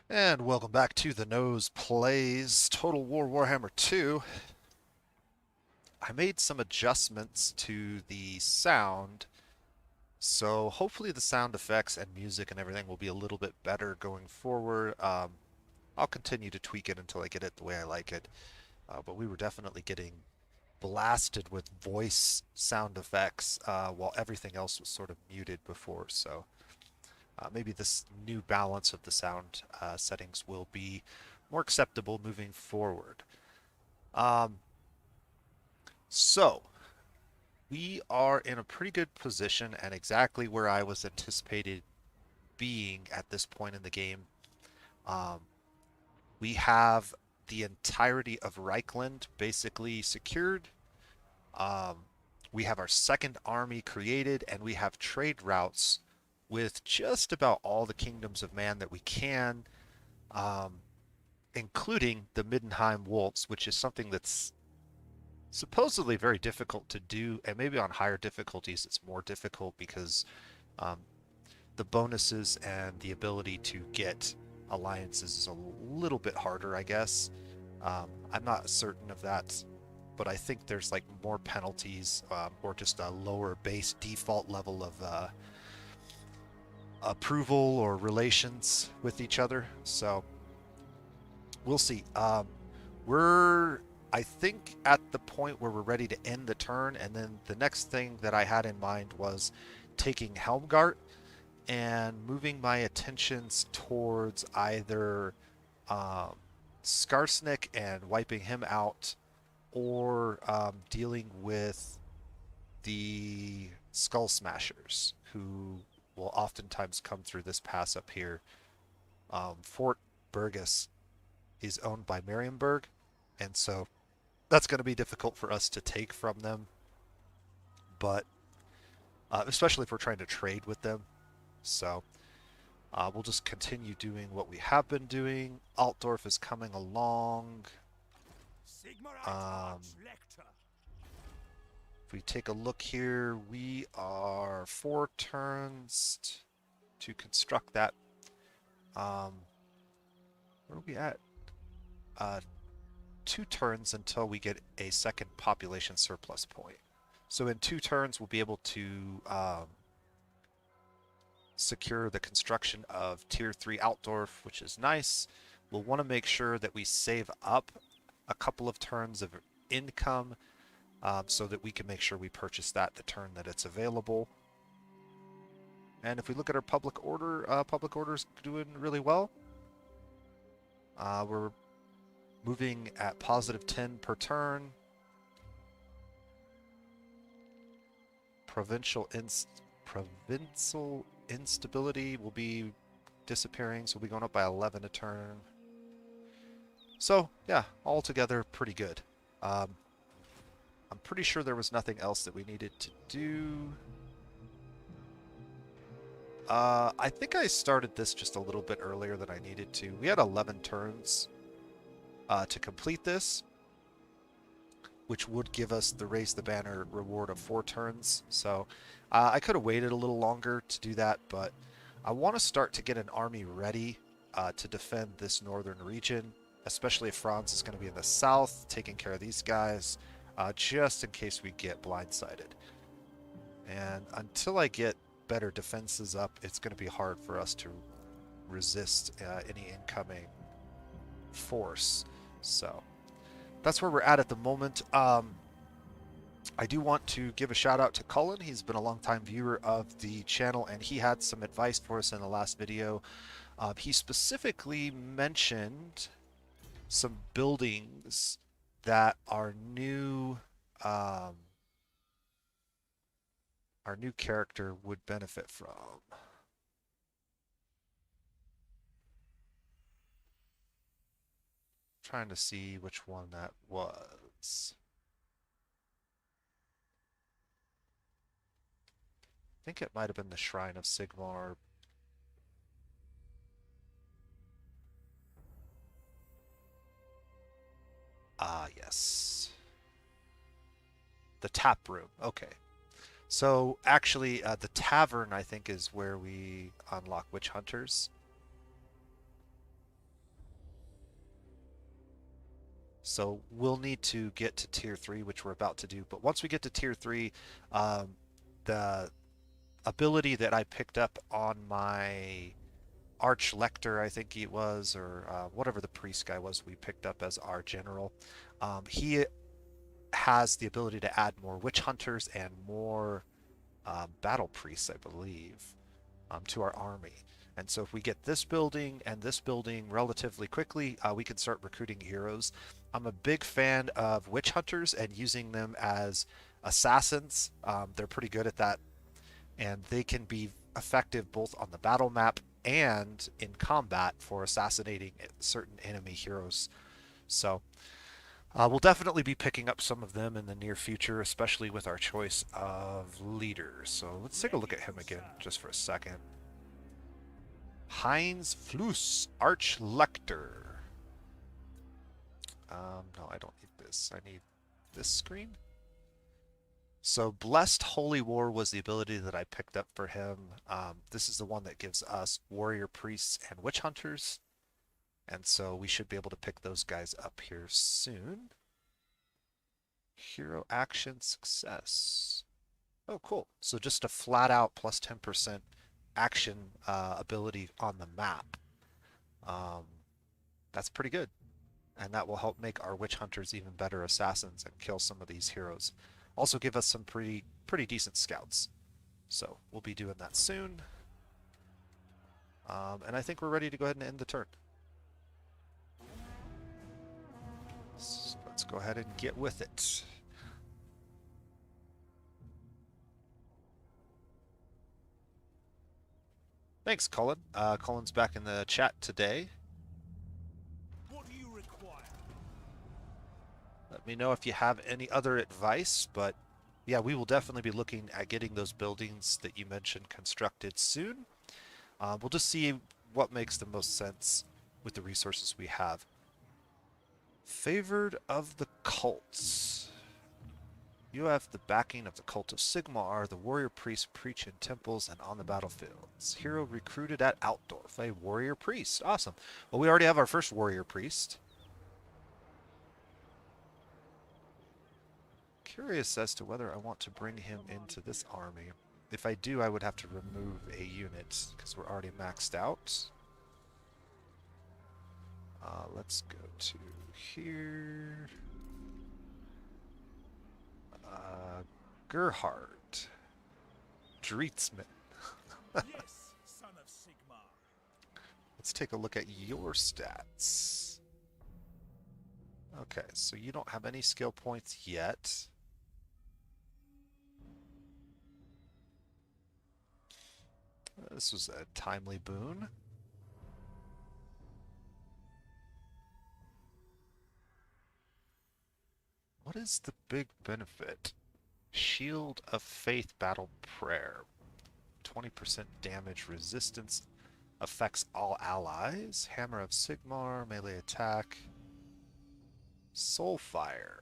And welcome back to the Nose Plays Total War Warhammer 2. I made some adjustments to the sound, so hopefully the sound effects and music and everything will be a little bit better going forward. I'll continue to tweak it until I get it the way I like it. But we were definitely getting blasted with voice sound effects while everything else was sort of muted before, so maybe this new balance of the sound settings will be more acceptable moving forward. Um, so, we are in a pretty good position and exactly where I was anticipated being at this point in the game. Um, we have the entirety of Reichland basically secured. Um, we have our second army created, and we have trade routes with just about all the kingdoms of man that we can, um, including the Middenheim Wolves, which is something that's supposedly very difficult to do, and maybe on higher difficulties it's more difficult because um, the bonuses and the ability to get alliances is a little bit harder, I guess. I'm not certain of that, but I think there's like more penalties or just a lower base default level of approval or relations with each other. So we'll see. We're, I think, at the point where we're ready to end the turn, and then the next thing that I had in mind was taking Helmguard and moving my attentions towards either um, Skarsnik and wiping him out, or dealing with the Skull Smashers, who will oftentimes come through this pass up here. Fort Burgess is owned by Marienburg, and so that's going to be difficult for us to take from them, but especially if we're trying to trade with them. So we'll just continue doing what we have been doing. Altdorf is coming along. Um, if we take a look here, we are 4 turns to construct that. Where are we at? Uh, 2 turns until we get a second population surplus point. So in 2 turns, we'll be able to secure the construction of Tier 3 Altdorf, which is nice. We'll want to make sure that we save up a couple of turns of income so that we can make sure we purchase that the turn that it's available. And if we look at our public order's doing really well. We're moving at positive 10 per turn. Provincial instability will be disappearing, so we'll be going up by 11 a turn. So, yeah, altogether pretty good. I'm pretty sure there was nothing else that we needed to do. I think I started this just a little bit earlier than I needed to. We had 11 turns to complete this, which would give us the Raise the Banner reward of 4 turns. So I could have waited a little longer to do that, but I want to start to get an army ready to defend this northern region, especially if Franz is going to be in the south, taking care of these guys, just in case we get blindsided. And until I get better defenses up, it's going to be hard for us to resist any incoming force. So that's where we're at the moment. I do want to give a shout out to Cullen. He's been a long-time viewer of the channel, and he had some advice for us in the last video. He specifically mentioned some buildings that our new character would benefit from. Trying to see which one that was. I think it might have been the Shrine of Sigmar. Ah, yes. The tap room. Okay. So actually, the tavern, I think, is where we unlock witch hunters. So we'll need to get to tier 3, which we're about to do. But once we get to tier 3, the ability that I picked up on my Archlector, I think he was, or whatever the priest guy was we picked up as our general, he has the ability to add more witch hunters and more battle priests, I believe, to our army. And so if we get this building and this building relatively quickly, we can start recruiting heroes. I'm a big fan of witch hunters and using them as assassins. They're pretty good at that, and they can be effective both on the battle map and in combat for assassinating certain enemy heroes. So we'll definitely be picking up some of them in the near future, especially with our choice of leaders. So let's take a look at him again just for a second. Heinz Fluss, Archlector. No, I don't need this. I need this screen. So Blessed Holy War was the ability that I picked up for him. This is the one that gives us warrior priests and witch hunters. And so we should be able to pick those guys up here soon. Hero action success. Oh, cool. So just a flat out plus 10% action ability on the map. That's pretty good. And that will help make our witch hunters even better assassins and kill some of these heroes. Also give us some pretty decent scouts. So we'll be doing that soon. And I think we're ready to go ahead and end the turn. So let's go ahead and get with it. Thanks, Colin. Colin's back in the chat today. What do you require? Let me know if you have any other advice, but yeah, we will definitely be looking at getting those buildings that you mentioned constructed soon. We'll just see what makes the most sense with the resources we have. Favored of the cults. You have the backing of the cult of Sigmar. The warrior priests preach in temples and on the battlefields. Hero recruited at Altdorf. A warrior priest. Awesome. Well, we already have our first warrior priest. Curious as to whether I want to bring him into this army. If I do, I would have to remove a unit because we're already maxed out. Let's go to here. Gerhard. Drietzman. Yes, son of Sigmar. Let's take a look at your stats. Okay, so you don't have any skill points yet. This was a timely boon. What is the big benefit? Shield of Faith Battle Prayer. 20% damage resistance. Affects all allies. Hammer of Sigmar. Melee attack. Soulfire.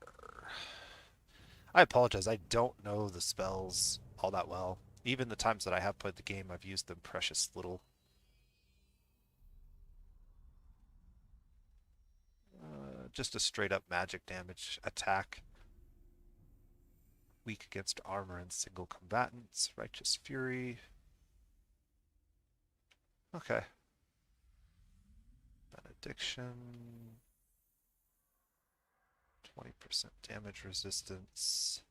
I apologize. I don't know the spells all that well. Even the times that I have played the game, I've used them precious little. Just a straight up magic damage attack. Weak against armor and single combatants. Righteous Fury. Okay. Benediction. 20% damage resistance.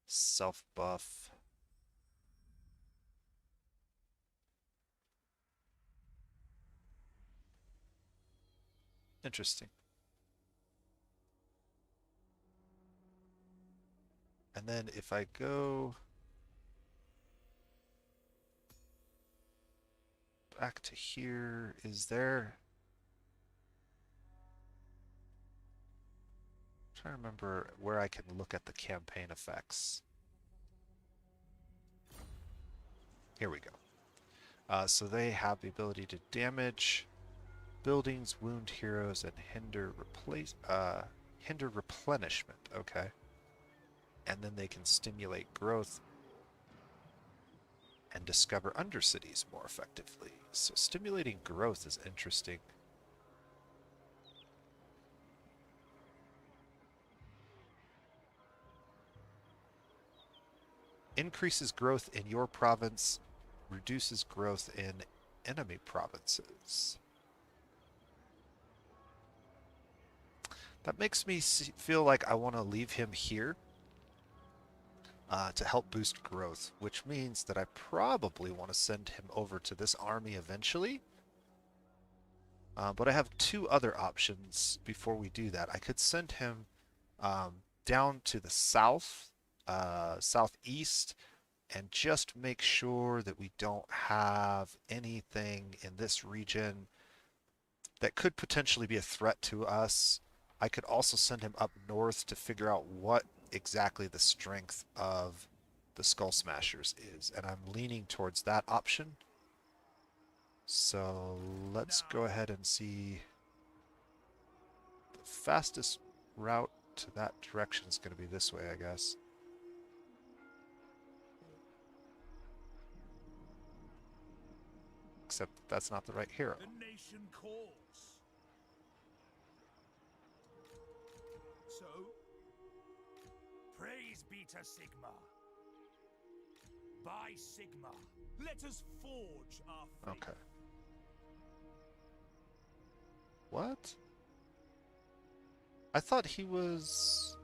Self buff. Interesting. And then if I go back to here, is there... I'm trying to remember where I can look at the campaign effects. Here we go. So they have the ability to damage buildings, wound heroes, and hinder replenishment. Okay. And then they can stimulate growth and discover undercities more effectively. So stimulating growth is interesting. increases growth in your province, reduces growth in enemy provinces. That makes me feel like I want to leave him here to help boost growth, which means that I probably want to send him over to this army eventually. But I have two other options before we do that. I could send him down to the south, southeast, and just make sure that we don't have anything in this region that could potentially be a threat to us. I could also send him up north to figure out what exactly the strength of the Skull Smashers is, and I'm leaning towards that option. So let's go ahead and see. The fastest route to that direction is going to be this way, I guess. Except that's not the right hero. The nation calls. So, praise be to Sigma. By Sigma, let us forge our fate. Okay. What? I thought he was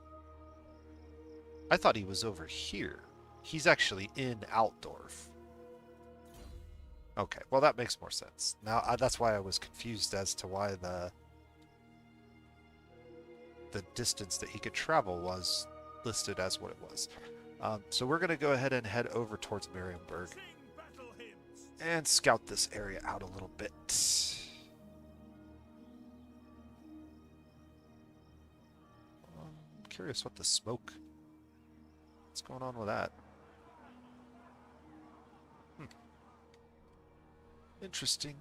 over here. He's actually in Altdorf. Okay, well that makes more sense. Now that's why I was confused as to why the distance that he could travel was listed as what it was. So we're going to go ahead and head over towards Marienburg and scout this area out a little bit. I'm curious what the smoke... What's going on with that? Interesting.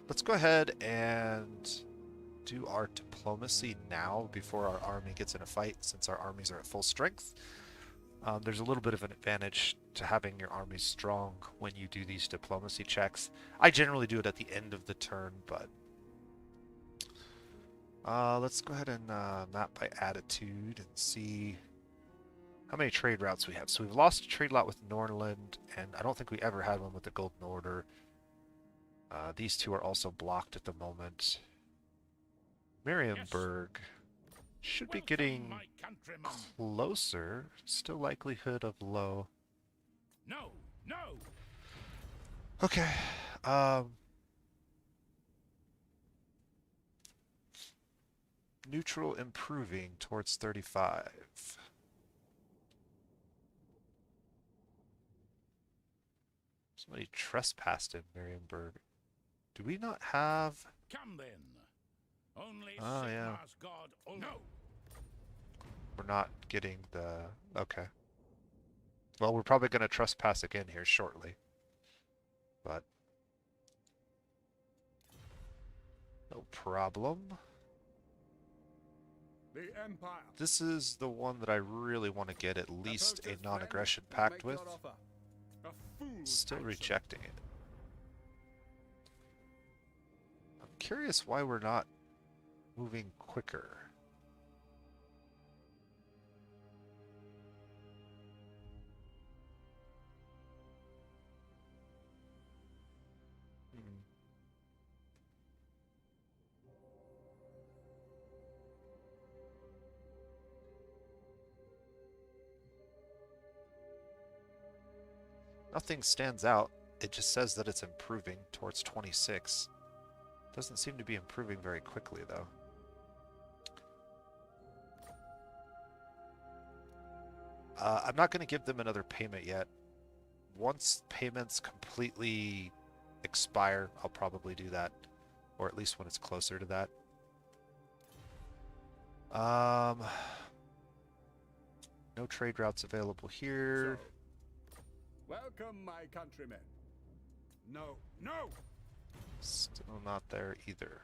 Let's go ahead and do our diplomacy now before our army gets in a fight, since our armies are at full strength. There's a little bit of an advantage to having your armies strong when you do these diplomacy checks. I generally do it at the end of the turn, but let's go ahead and map by attitude and see how many trade routes we have. So we've lost a trade route with Norland, and I don't think we ever had one with the Golden Order. These two are also blocked at the moment. Marienburg should be getting closer. Still likelihood of low. No, no. Okay. Neutral improving towards 35. Somebody trespassed in Marienburg. Do we not have... Come then. Only Oh, yeah. Sigma's god. Oh, no. We're not getting the... Okay. Well, we're probably going to trespass again here shortly. But... no problem. The Empire. This is the one that I really want to get at least a non-aggression pact with. Still rejecting it. I'm curious why we're not moving quicker. Nothing stands out. It just says that it's improving towards 26. Doesn't seem to be improving very quickly, though. I'm not going to give them another payment yet. Once payments completely expire, I'll probably do that. Or at least when it's closer to that. No trade routes available here. So, welcome, my countrymen. No, no! Still not there either.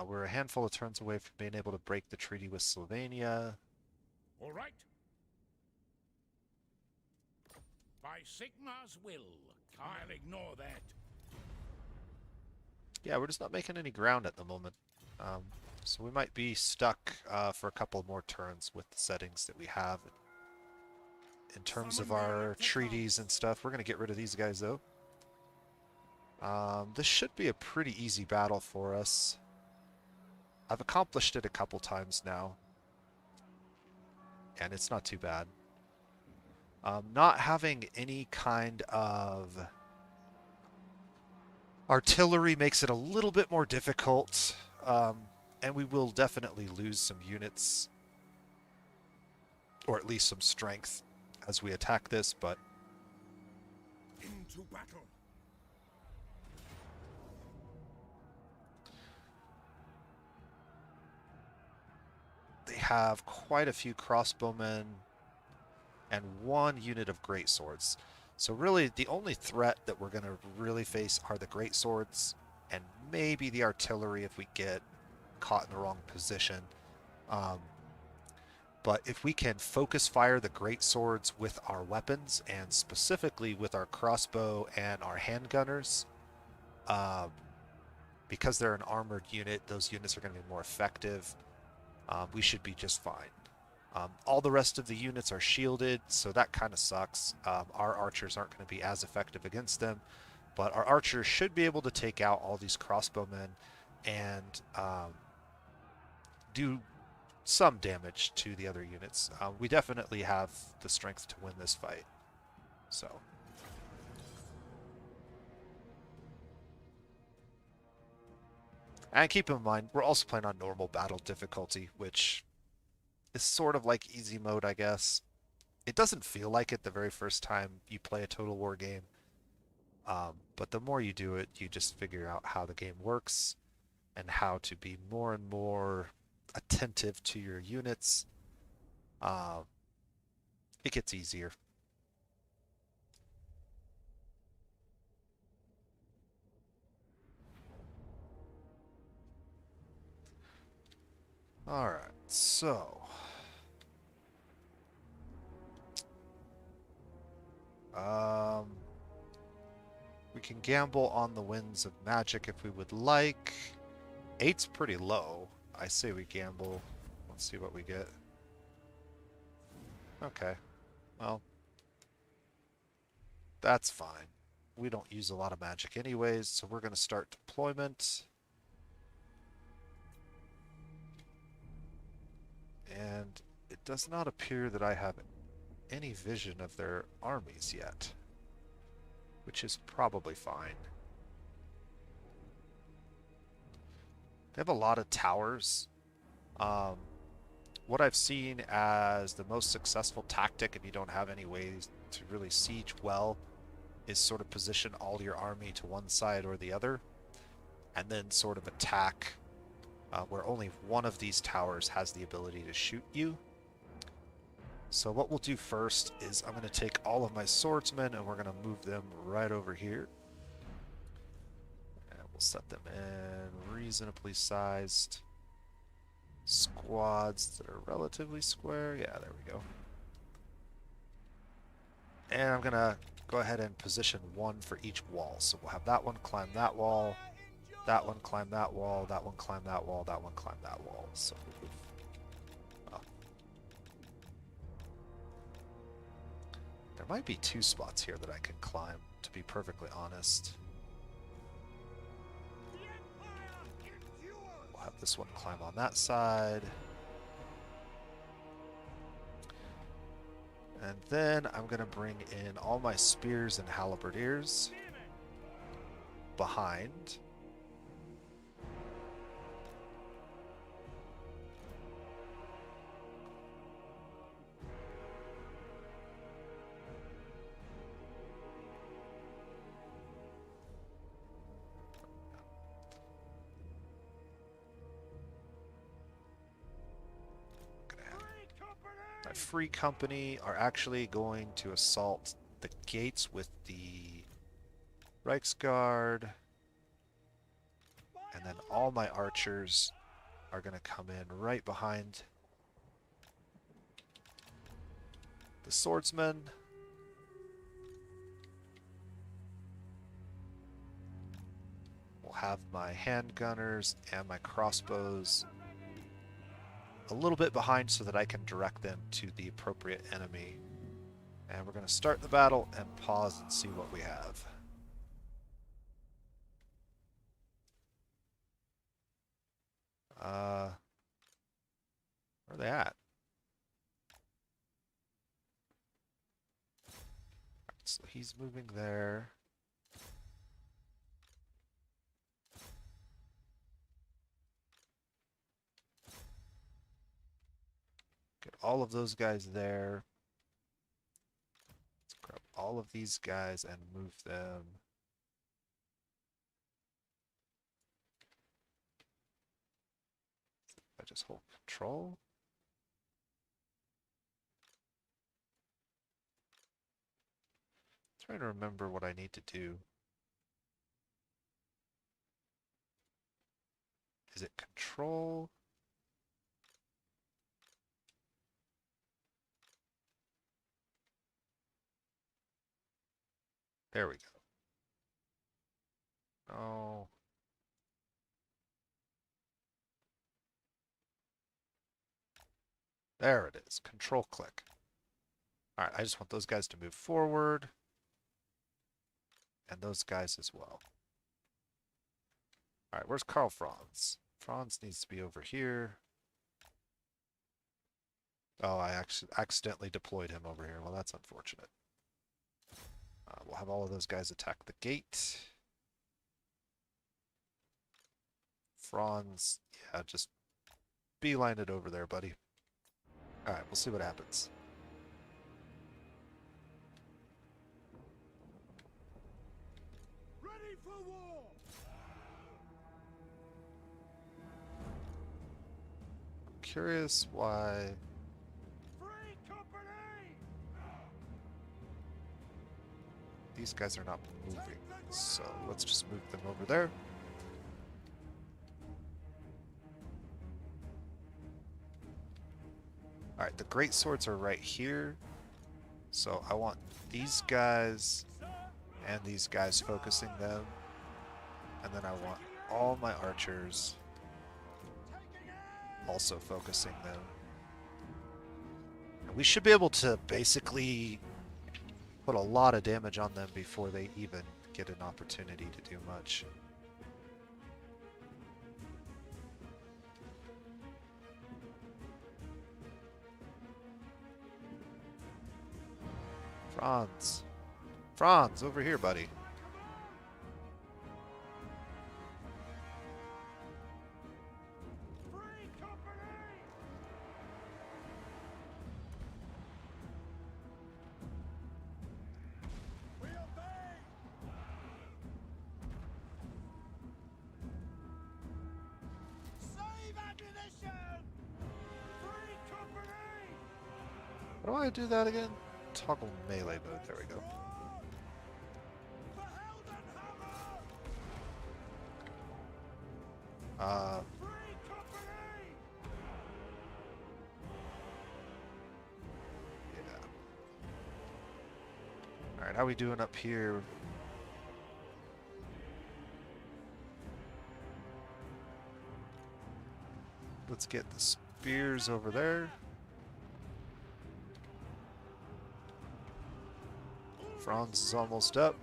We're a handful of turns away from being able to break the treaty with Slovenia. All right. By Sigma's will, I'll ignore that. Yeah, we're just not making any ground at the moment. So we might be stuck for a couple more turns with the settings that we have in terms of our treaties and stuff. We're going to get rid of these guys, though. This should be a pretty easy battle for us. I've accomplished it a couple times now, and it's not too bad. Not having any kind of artillery makes it a little bit more difficult, and we will definitely lose some units, or at least some strength, as we attack this, but Into battle. they have quite a few crossbowmen and one unit of greatswords. So really, the only threat that we're going to really face are the greatswords and maybe the artillery if we get caught in the wrong position. But if we can focus fire the greatswords with our weapons, and specifically with our crossbow and our handgunners, because they're an armored unit, those units are going to be more effective. We should be just fine. All the rest of the units are shielded, so that kind of sucks. Our archers aren't going to be as effective against them, but our archers should be able to take out all these crossbowmen and do some damage to the other units. We definitely have the strength to win this fight. So. And keep in mind, we're also playing on normal battle difficulty, which is sort of like easy mode, I guess. It doesn't feel like it the very first time you play a Total War game. But the more you do it, you just figure out how the game works and how to be more and more attentive to your units. It gets easier. Alright, so we can gamble on the winds of magic if we would like. 8's pretty low. I say we gamble. Let's see what we get. Okay. Well, that's fine. We don't use a lot of magic anyways, so we're going to start deployment. And it does not appear that I have any vision of their armies yet, which is probably fine. They have a lot of towers. What I've seen as the most successful tactic, if you don't have any ways to really siege well, is sort of position all your army to one side or the other, and then sort of attack where only one of these towers has the ability to shoot you. So what we'll do first is I'm going to take all of my swordsmen and we're going to move them right over here. And we'll set them in reasonably sized squads that are relatively square. Yeah, there we go. And I'm going to go ahead and position one for each wall. So we'll have that one climb that wall, that one climb that wall, that one climb that wall, that one climb that wall. So well, there might be two spots here that I could climb, to be perfectly honest. We'll have this one climb on that side. And then I'm going to bring in all my spears and halberdiers behind. My free company are actually going to assault the gates with the Reichsguard, and then all my archers are going to come in right behind the swordsmen. We'll have my handgunners and my crossbows a little bit behind so that I can direct them to the appropriate enemy. And we're going to start the battle and pause and see what we have. Where are they at? Right, so he's moving there. Get all of those guys there. Let's grab all of these guys and move them. I just hold control. Trying to remember what I need to do. Is it control? There we go. Oh. There it is. Control click. Alright, I just want those guys to move forward. And those guys as well. Alright, where's Karl Franz? Franz needs to be over here. Oh, I actually accidentally deployed him over here. Well, that's unfortunate. We'll have all of those guys attack the gate. Franz, yeah, just beeline it over there, buddy. Alright, we'll see what happens. Ready for war! I'm curious why... Free company! These guys are not moving, so let's just move them over there. Alright, the great swords are right here. So I want these guys and these guys focusing them. And then I want all my archers also focusing them. And we should be able to basically put a lot of damage on them before they even get an opportunity to do much. Franz. Franz, over here, buddy. Free company! We obey! Save ammunition! Free company! How do I do that again? Toggle melee mode. There we go. For Helmguard! Free company! Yeah. Alright, how we doing up here? Let's get the spears over there. Franz is almost up.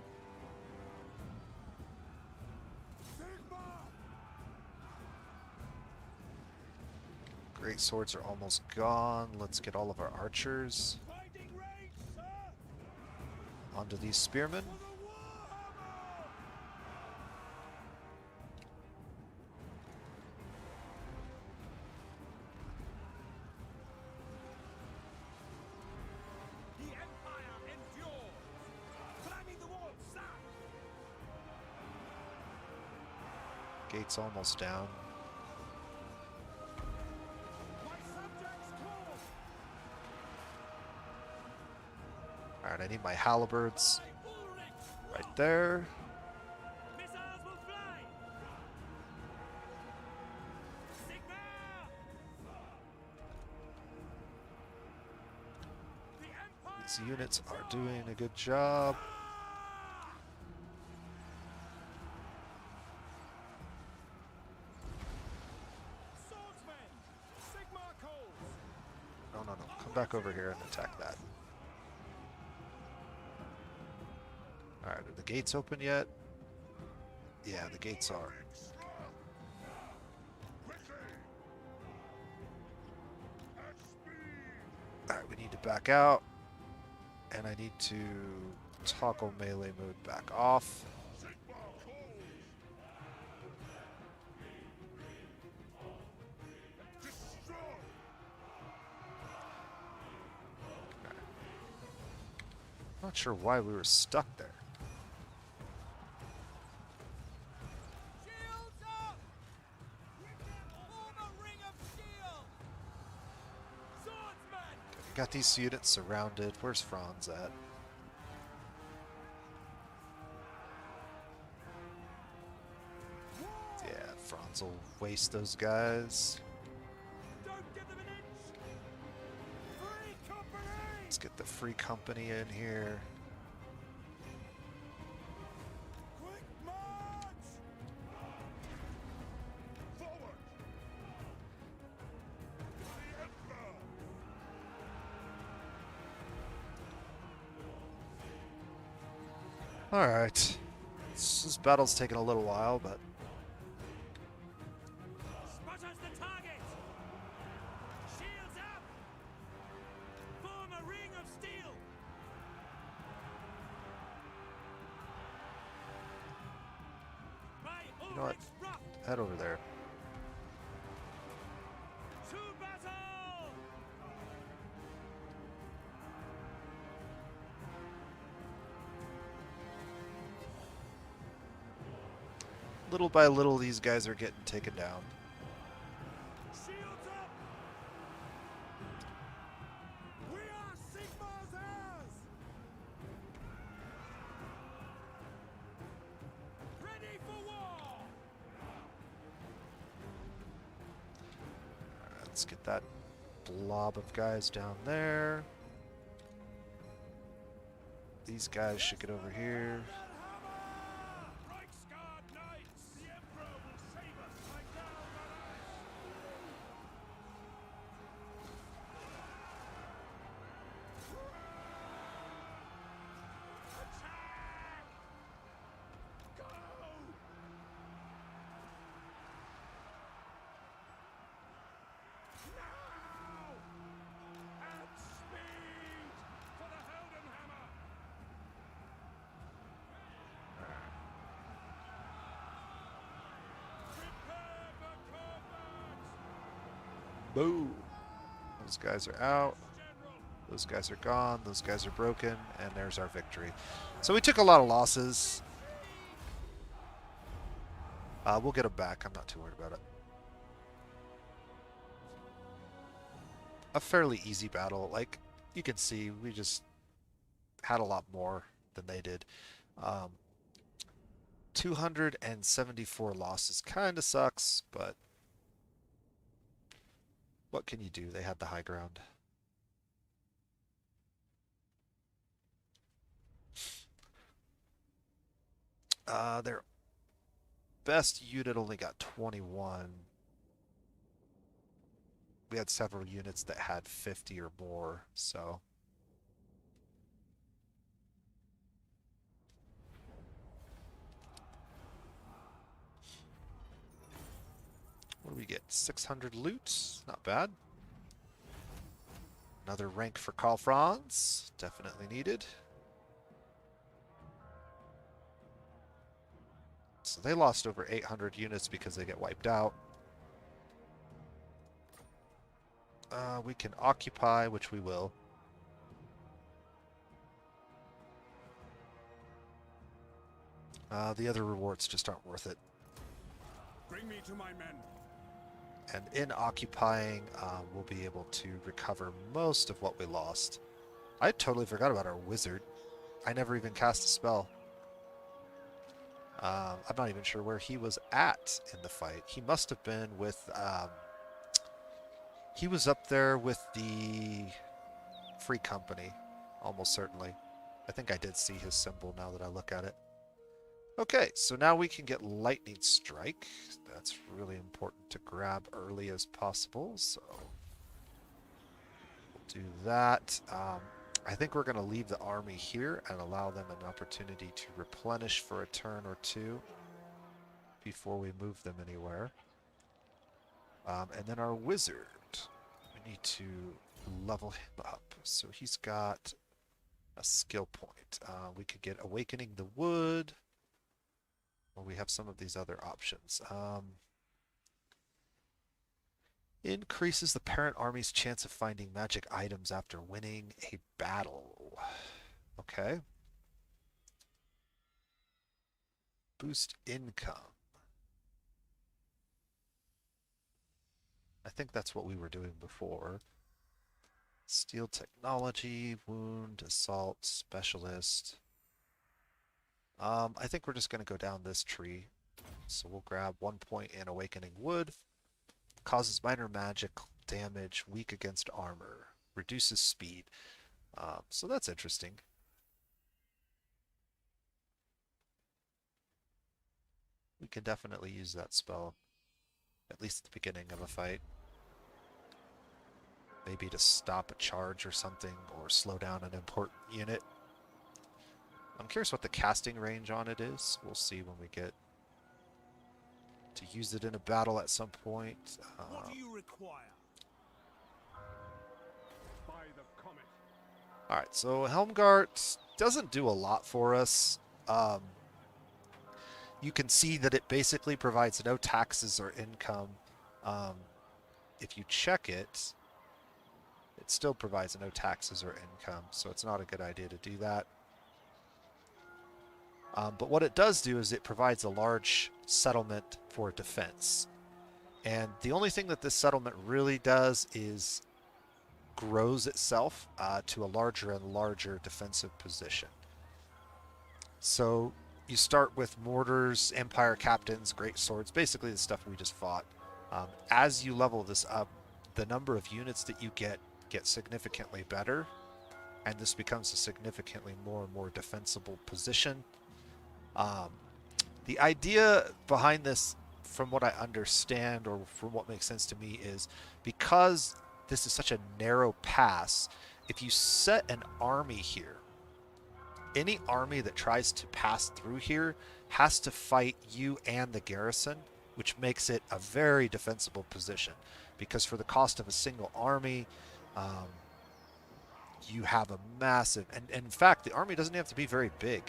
Great swords are almost gone. Let's get all of our archers Finding range, sir! onto these spearmen. For the WARHAMMER! The Empire endures! Climbing the wall, sir! Gate's almost down. My subjects call! Alright, I need my halberds My bullets! right there. Missiles will fly! Sigma! The Empire! These units are doing a good job. back over here and attack that. Alright, are the gates open yet? Yeah, the gates are. Alright, we need to back out. And I need to toggle melee mode back off. Not sure why we were stuck there. Shields up! Form a ring of steel! Swordsman! Got these units surrounded. Where's Franz at? Yeah, Franz will waste those guys. Don't give them an inch! Free company! Let's get the free company in here. Quick march! Forward! The Emperor! Alright. This battle's taking a little while, but Sputters the target! Shields up! Form a ring of steel! By know what? Ulrich's rough! head over there. To battle! Little by little, these guys are getting taken down. Shields up! We are Sigmar's heirs! Ready for war! Let's get that blob of guys down there. These guys should get over here. Reichsguard knights! The Emperor will save us! Like now, Attack! Go! Now! At speed! For the Helmguard! Prepare for combat! Boom! Those guys are out. General! Those guys are gone. Those guys are broken. And there's our victory. So we took a lot of losses. We'll get them back. I'm not too worried about it. A fairly easy battle. Like, you can see, we just had a lot more than they did. 274 losses. Kind of sucks, but what can you do? They had the high ground. Their best unit only got 21. We had several units that had 50 or more, so. What do we get? 600 loot? Not bad. Another rank for Karl Franz. Definitely needed. So they lost over 800 units because they get wiped out. We can occupy, which we will. The other rewards just aren't worth it. Bring me to my men. And in occupying, we'll be able to recover most of what we lost. I totally forgot about our wizard. I never even cast a spell. I'm not even sure where he was at in the fight. He must have been with... he was up there with the Free Company, almost certainly. I think I did see his symbol now that I look at it. Okay, so now we can get Lightning Strike. That's really important to grab early as possible, so we'll do that. I think we're going to leave the army here and allow them an opportunity to replenish for a turn or two before we move them anywhere. And then our wizard, we need to level him up. So he's got a skill point. We could get Awakening the Wood, or we have some of these other options. Increases the parent army's chance of finding magic items after winning a battle. Okay. Boost income. I think that's what we were doing before. Steel technology, wound, assault, specialist. I think we're just going to go down this tree. So we'll grab 1 point in Awakening Wood. Causes minor magic damage, weak against armor. Reduces speed. So that's interesting. We can definitely use that spell. At least at the beginning of a fight. Maybe to stop a charge or something, or slow down an important unit. I'm curious what the casting range on it is. We'll see when we get to use it in a battle at some point. What do you require? By the comet. Alright, so Helmguard doesn't do a lot for us. You can see that it basically provides no taxes or income. If you check it, it still provides no taxes or income, so it's not a good idea to do that. But what it does do is it provides a large settlement for defense. And the only thing that this settlement really does is grows itself to a larger and larger defensive position. So you start with mortars, empire captains, great swords, basically the stuff we just fought. As you level this up, the number of units that you get significantly better, and this becomes a significantly more and more defensible position. The idea behind this, from what I understand, or from what makes sense to me, is because this is such a narrow pass, if you set an army here, any army that tries to pass through here has to fight you and the garrison, which makes it a very defensible position. Because for the cost of a single army, you have a massive, and in fact, the army doesn't have to be very big.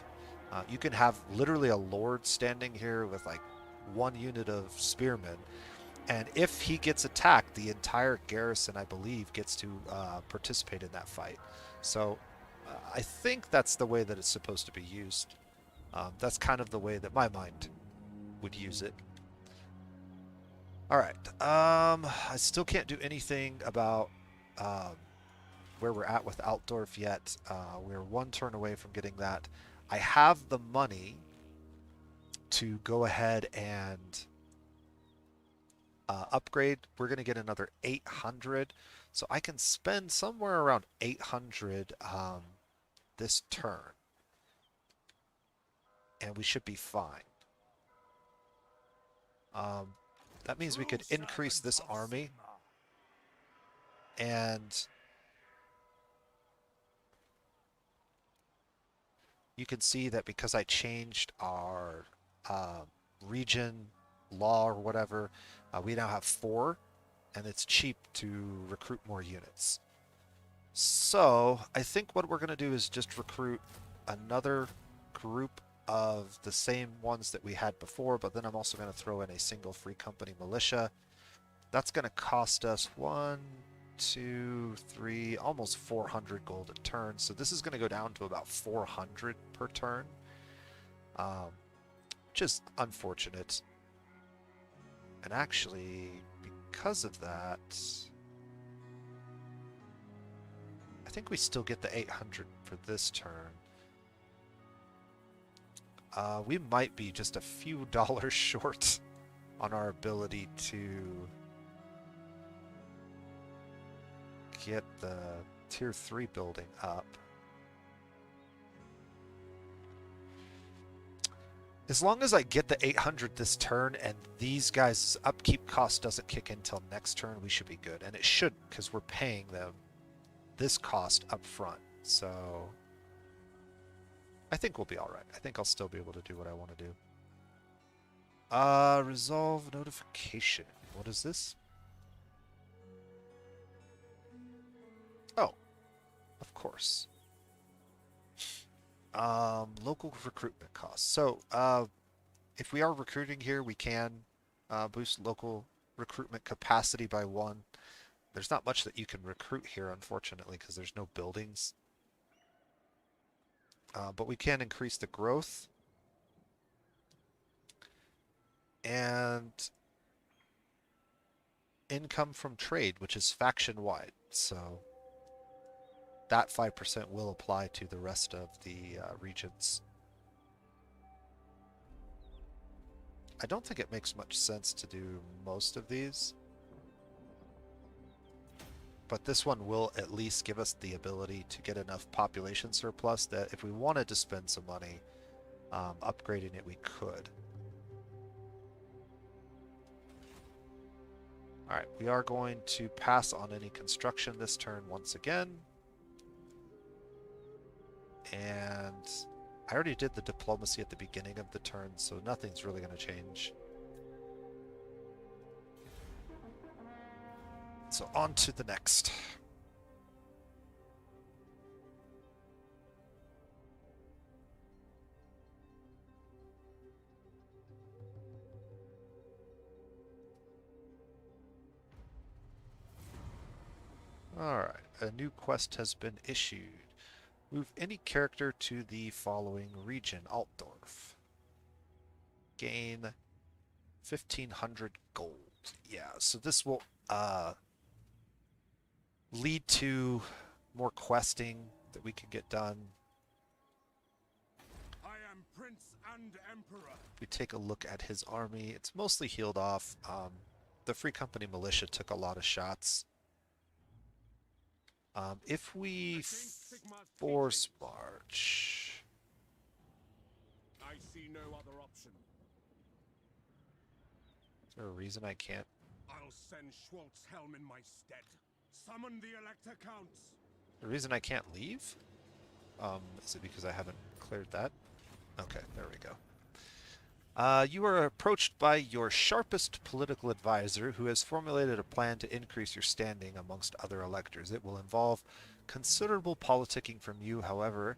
You can have literally a lord standing here with like 1 unit of spearmen, and if he gets attacked, the entire garrison, I believe, gets to participate in that fight. So I think that's the way that it's supposed to be used. That's kind of the way that my mind would use it. All right. I still can't do anything about where we're at with Altdorf yet. We're 1 turn away from getting that. I have the money to go ahead and upgrade. We're going to get another 800. So I can spend somewhere around 800 this turn. And we should be fine. That means we could increase this army. And you can see that because I changed our region law or whatever, we now have 4, and it's cheap to recruit more units. So I think what we're going to do is just recruit another group of the same ones that we had before, but then I'm also going to throw in a single free company militia. That's going to cost us 1, 2, 3, almost 400 gold a turn. So this is going to go down to about 400 per turn, which is unfortunate. And actually, because of that, I think we still get the 800 for this turn. We might be just a few dollars short on our ability to get the tier 3 building up. As long as I get the 800 this turn and these guys' upkeep cost doesn't kick in until next turn, we should be good. And it shouldn't, because we're paying them this cost up front. So I think we'll be all right. I think I'll still be able to do what I want to do. Resolve notification. What is this? Oh, of course. Local recruitment costs. So, if we are recruiting here, we can boost local recruitment capacity by 1. There's not much that you can recruit here, unfortunately, because there's no buildings. But we can increase the growth. And income from trade, which is faction-wide. So that 5% will apply to the rest of the regions. I don't think it makes much sense to do most of these. But this one will at least give us the ability to get enough population surplus that if we wanted to spend some money upgrading it, we could. Alright, we are going to pass on any construction this turn once again. And I already did the diplomacy at the beginning of the turn, so nothing's really going to change. So on to the next. Alright, a new quest has been issued. Move any character to the following region, Altdorf. Gain 1,500 gold. Yeah, so this will lead to more questing that we can get done. I am Prince and Emperor. If we take a look at his army, it's mostly healed off. The Free Company militia took a lot of shots. If we force march... I see no other option. Is there a reason I can't? I'll send Schwartz Helm in my stead. Summon the Elector Counts. The reason I can't leave? Is it because I haven't cleared that? Okay, there we go. You are approached by your sharpest political advisor who has formulated a plan to increase your standing amongst other electors. It will involve considerable politicking from you, however,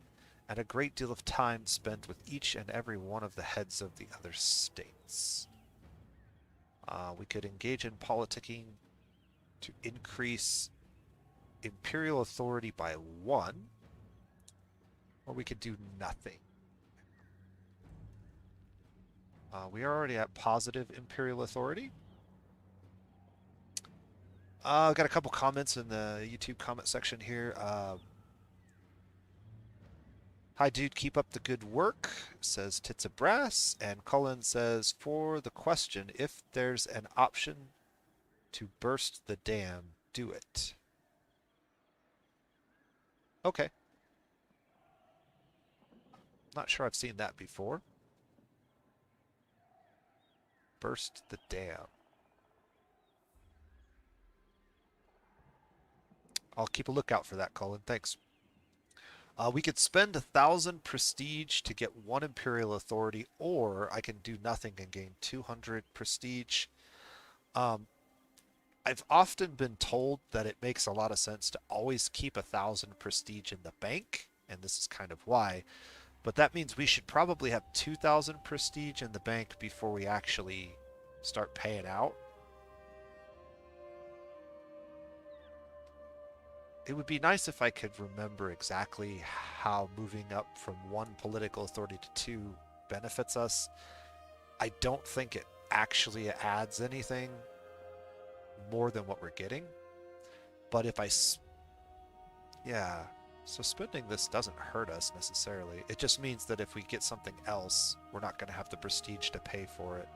and a great deal of time spent with each and every one of the heads of the other states. We could engage in politicking to increase imperial authority by 1, or we could do nothing. We are already at positive imperial authority. Got a couple comments in the YouTube comment section here. Hi dude, keep up the good work, says Tits of Brass. And Cullen says, for the question, if there's an option to burst the dam, do it. Okay. Not sure I've seen that before. Burst the dam. I'll keep a lookout for that, Colin. Thanks. We could spend 1,000 prestige to get 1 imperial authority, or I can do nothing and gain 200 prestige. I've often been told that it makes a lot of sense to always keep 1,000 prestige in the bank, and this is kind of why. But that means we should probably have 2,000 prestige in the bank before we actually start paying out. It would be nice if I could remember exactly how moving up from 1 political authority to 2 benefits us. I don't think it actually adds anything more than what we're getting. But if yeah, so spending this doesn't hurt us necessarily. It just means that if we get something else, we're not going to have the prestige to pay for it.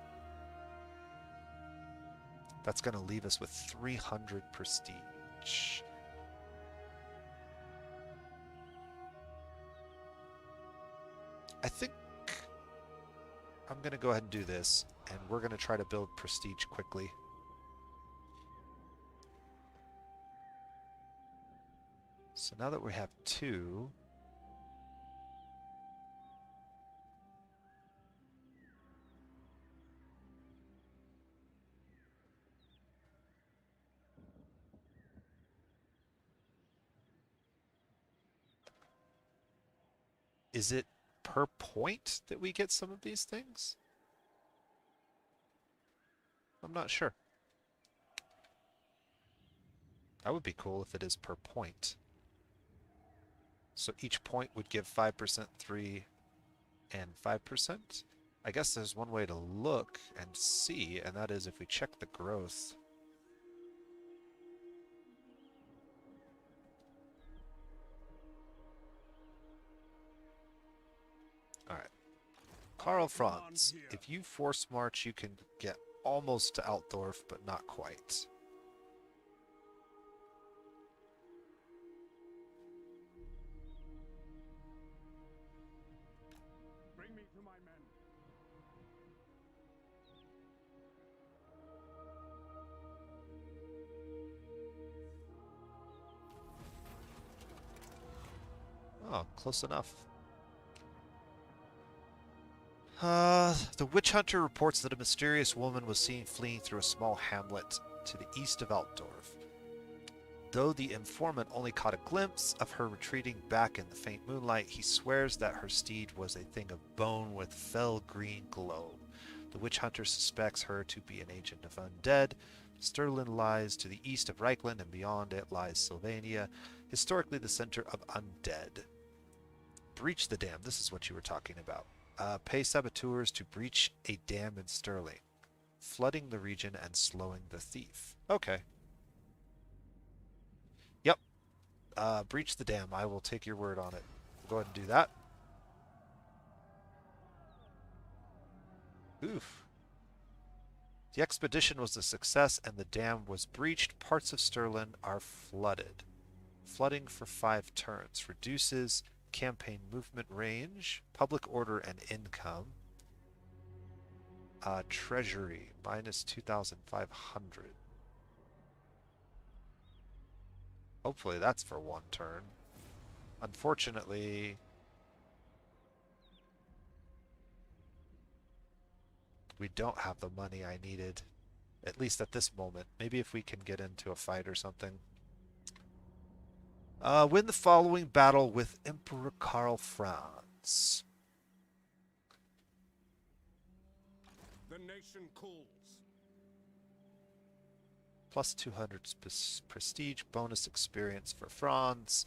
That's going to leave us with 300 prestige. I think I'm going to go ahead and do this, and we're going to try to build prestige quickly. So now that we have 2, is it per point that we get some of these things? I'm not sure. That would be cool if it is per point. So each point would give 5%, 3, and 5%. I guess there's one way to look and see, and that is if we check the growth. Alright. Karl Franz, if you force march, you can get almost to Altdorf, but not quite. Bring me to my men. Oh, close enough. The witch hunter reports that a mysterious woman was seen fleeing through a small hamlet to the east of Altdorf. Though the informant only caught a glimpse of her retreating back in the faint moonlight, he swears that her steed was a thing of bone with fell green glow. The witch hunter suspects her to be an agent of undead. Stirland lies to the east of Reichland, and beyond it lies Sylvania, historically the center of undead. Breach the dam. This is what you were talking about. Pay saboteurs to breach a dam in Stirling, flooding the region and slowing the thief. Okay. Yep. Breach the dam. I will take your word on it. We'll go ahead and do that. Oof. The expedition was a success and the dam was breached. Parts of Stirling are flooded. Flooding for 5 turns. Reduces campaign movement range, public order and income. Treasury, minus 2,500. Hopefully that's for 1 turn. Unfortunately, we don't have the money I needed, at least at this moment. Maybe if we can get into a fight or something. Win the following battle with Emperor Karl Franz. The nation calls. Plus 200 prestige, bonus experience for Franz.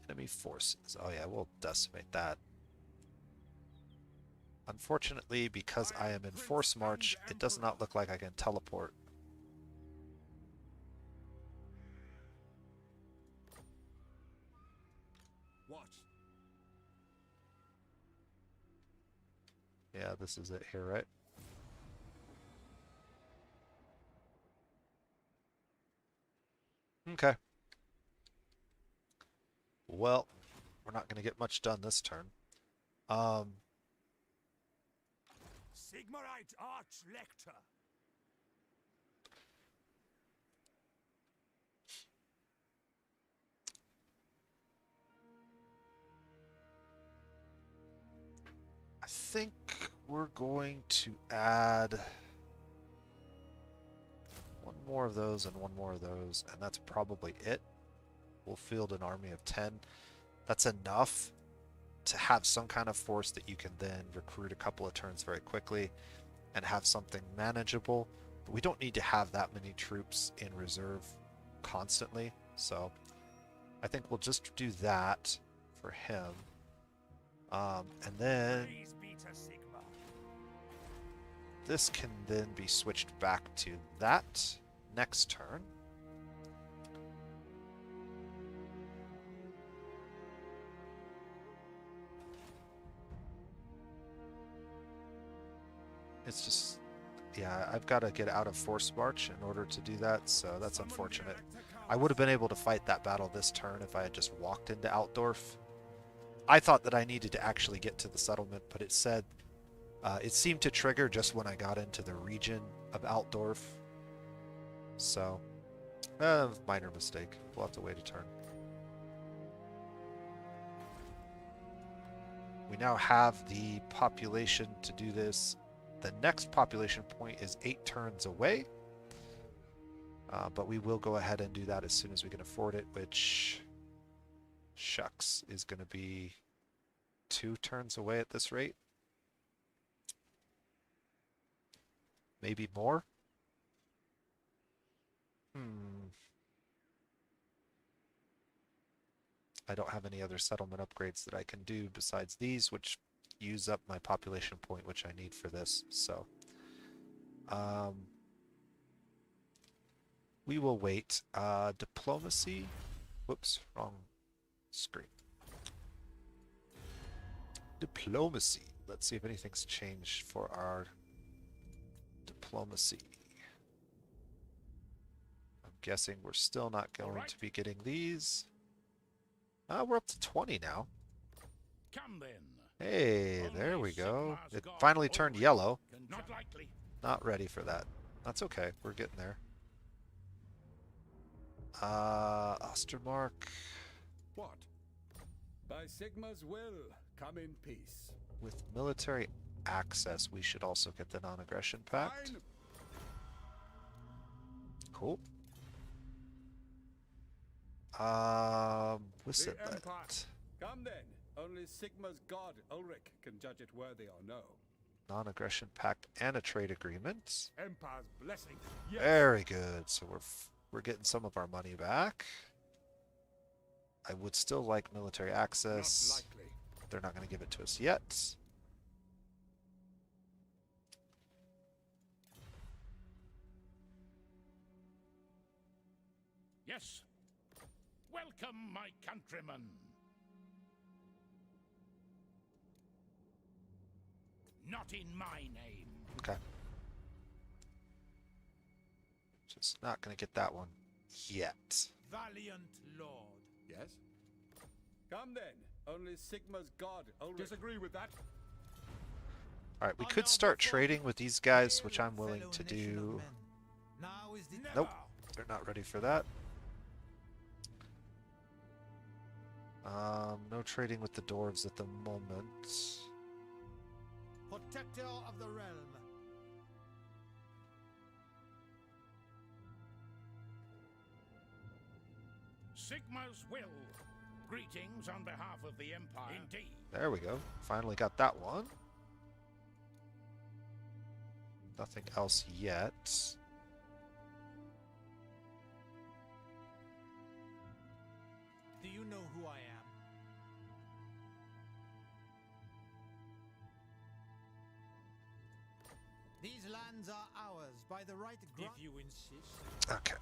Enemy forces. Oh yeah, we'll decimate that. Unfortunately, because I am in force march, it does not look like I can teleport. What? Yeah, this is it here, right? Okay. Well, we're not going to get much done this turn. Sigmarite Arch-Lector. I think we're going to add 1 more of those and 1 more of those, and that's probably it. We'll field an army of 10. That's enough to have some kind of force that you can then recruit a couple of turns very quickly and have something manageable. But we don't need to have that many troops in reserve constantly, so I think we'll just do that for him. And then Praise be to Sigma. this can then be switched back to that next turn. It's just, yeah, I've got to get out of force march in order to do that, so that's unfortunate. I would have been able to fight that battle this turn if I had just walked into Altdorf. I thought that I needed to actually get to the settlement, but it said it seemed to trigger just when I got into the region of Altdorf. So, minor mistake. We'll have to wait a turn. We now have the population to do this. The next population point is 8 turns away. But we will go ahead and do that as soon as we can afford it, which, shucks, is going to be 2 turns away at this rate. Maybe more. I don't have any other settlement upgrades that I can do besides these, which use up my population point, which I need for this. So, we will wait. Diplomacy. Whoops, wrong screen. Diplomacy. Let's see if anything's changed for our diplomacy. I'm guessing we're still not going to be getting these. We're up to 20 now. Come then. Hey, there we go. Sigma's It God finally turned yellow. Not likely. Not ready for that. That's okay. We're getting there. Ostermark. What? By Sigma's will, come in peace. With military access, we should also get the non-aggression pact. Fine. Cool. Whistle The Empire. that. Come then. Only Sigma's god, Ulrich, can judge it worthy or no. Non-aggression pact and a trade agreement. Empire's blessing. Yes. Very good. So we're getting some of our money back. I would still like military access. Not likely. They're not going to give it to us yet. Yes. Welcome, my countrymen. Not in my name. Okay. Just not going to get that one yet. Valiant lord. Yes? Come then. Only Sigma's god, Ulrich. Disagree with that? Alright, we could start trading with these guys, which I'm willing to do. Nope, they're not ready for that. No trading with the dwarves at the moment. Protector of the realm. Sigma's will. Greetings on behalf of the Empire. Indeed. There we go. Finally got that one. Nothing else yet. Do you know who I am? These lands are ours by the right if you insist. Okay.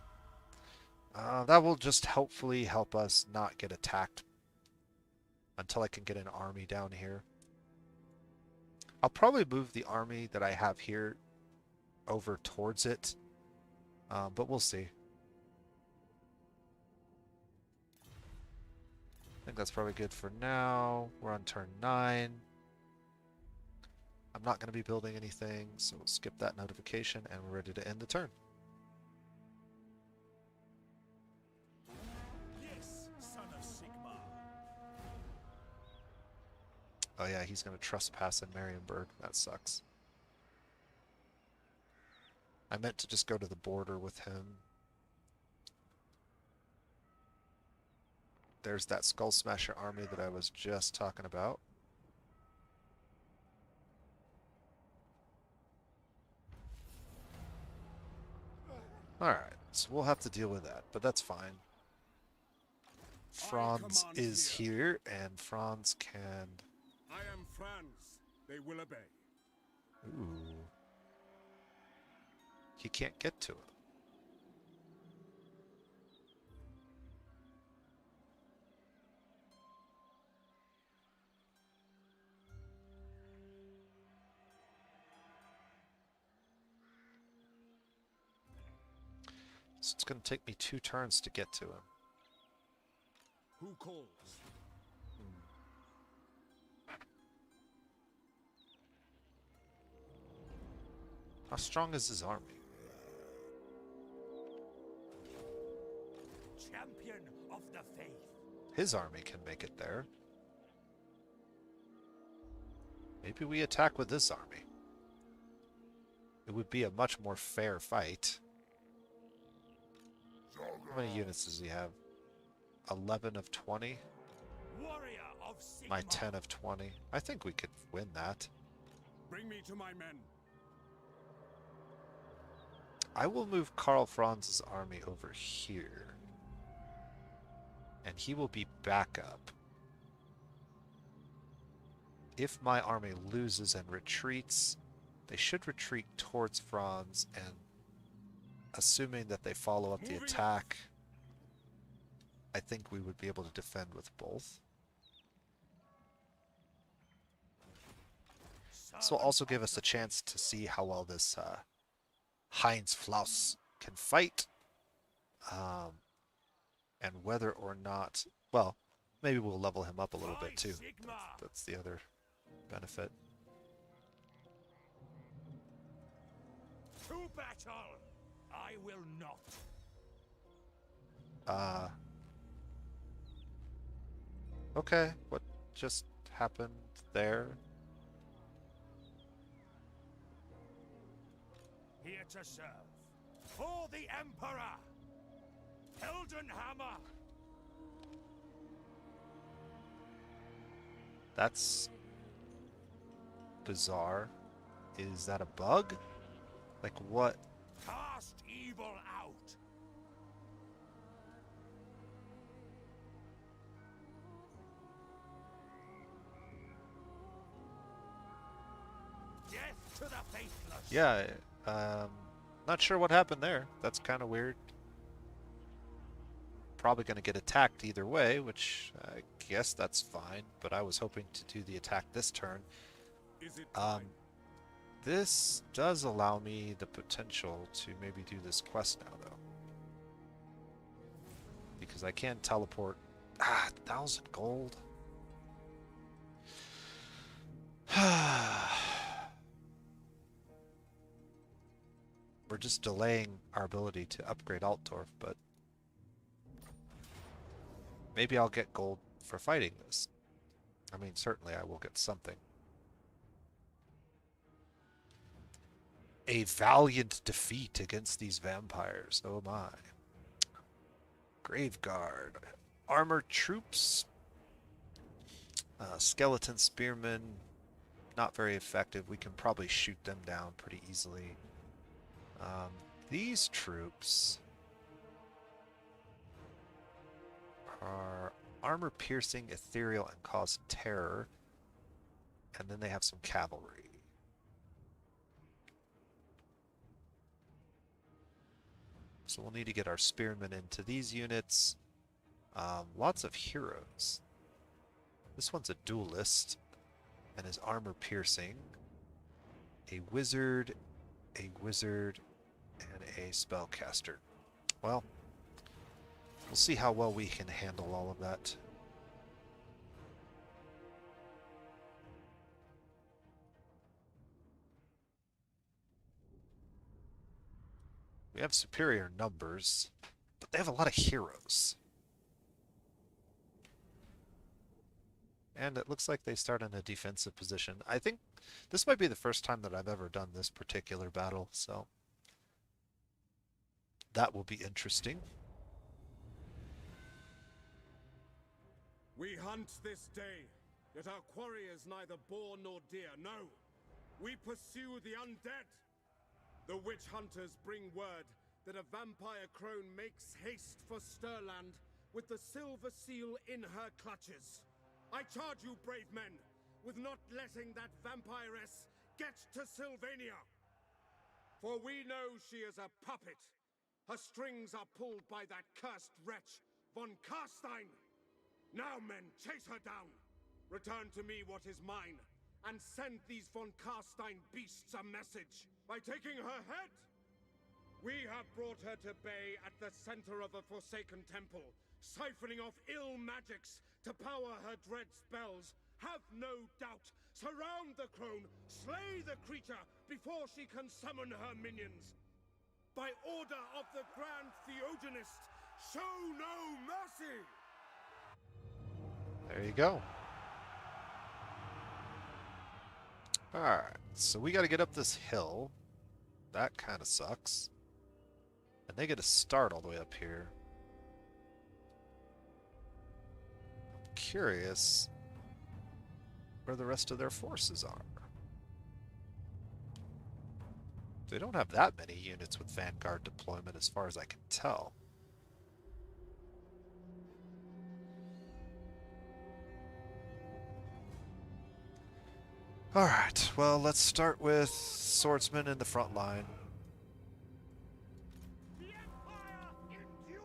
That will just hopefully help us not get attacked until I can get an army down here. I'll probably move the army that I have here over towards it, but we'll see. I think that's probably good for now. We're on turn 9. I'm not going to be building anything, so we'll skip that notification, and we're ready to end the turn. Yes, son of Sigma. Oh yeah, he's going to trespass in Marienburg. That sucks. I meant to just go to the border with him. There's that Skull Smasher army that I was just talking about. Alright, so we'll have to deal with that, but that's fine. Franz command is here. here, and Franz can... I am Franz. They will obey. Ooh. He can't get to it. So it's going to take me 2 turns to get to him. Who calls? How strong is his army? the faith. His army can make it there. Maybe we attack with this army. It would be a much more fair fight. How many units does he have? 11 of 20? Warrior of Sigma. My 10 of 20. I think we could win that. Bring me to my men. I will move Karl Franz's army over here. And he will be backup. If my army loses and retreats, they should retreat towards Franz, and assuming that they follow up the attack, I think we would be able to defend with both. This will also give us a chance to see how well this Heinz Flaus can fight, and whether or not, well, maybe we'll level him up a little bit too. That's the other benefit. To battle! I will not. Okay, what just happened there? Here to serve. For the Emperor! Helmguard! That's bizarre. Is that a bug? Like what? Cast evil out! Death to the faithless! Yeah, not sure what happened there. That's kind of weird. Probably going to get attacked either way, which I guess that's fine, but I was hoping to do the attack this turn. Is it time? This does allow me the potential to maybe do this quest now, though. Because I can teleport... 1,000 gold. We're just delaying our ability to upgrade Altdorf, but maybe I'll get gold for fighting this. I mean, certainly I will get something. A valiant defeat against these vampires. Oh my. Graveguard. Armored troops. Skeleton spearmen. Not very effective. We can probably shoot them down pretty easily. These troops are armor-piercing, ethereal, and cause terror. And then they have some cavalry. So we'll need to get our spearmen into these units. Lots of heroes. This one's a duelist and is armor-piercing. A wizard, and a spellcaster. Well, we'll see how well we can handle all of that. We have superior numbers, but they have a lot of heroes. And it looks like they start in a defensive position. I think this might be the first time that I've ever done this particular battle, so that will be interesting. We hunt this day, yet our quarry is neither boar nor deer. No, we pursue the undead. The witch hunters bring word that a vampire crone makes haste for Stirland with the silver seal in her clutches. I charge you, brave men, with not letting that vampiress get to Sylvania. For we know she is a puppet. Her strings are pulled by that cursed wretch, von Karstein. Now, men, chase her down. Return to me what is mine, and send these von Karstein beasts a message. By taking her head, we have brought her to bay at the center of a forsaken temple, siphoning off ill magics to power her dread spells. Have no doubt. Surround the crone, slay the creature before she can summon her minions. By order of the Grand Theogenist, show no mercy! There you go. Alright, so we gotta get up this hill. That kind of sucks. And they get to start all the way up here. I'm curious where the rest of their forces are. They don't have that many units with Vanguard deployment as far as I can tell. Alright, well, let's start with swordsmen in the front line. The Empire endures!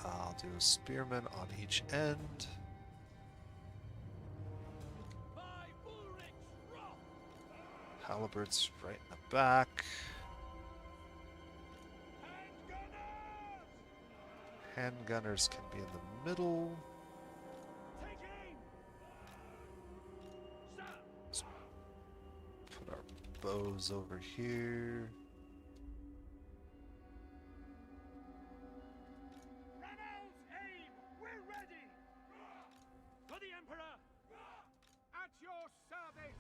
I'll do a spearman on each end. By Ulrich's wrath! Halberds right in the back. Handgunners! Handgunners can be in the middle. Take aim! Sir! Put our bows over here. Ronald's aim! We're ready! For the Emperor! At your service!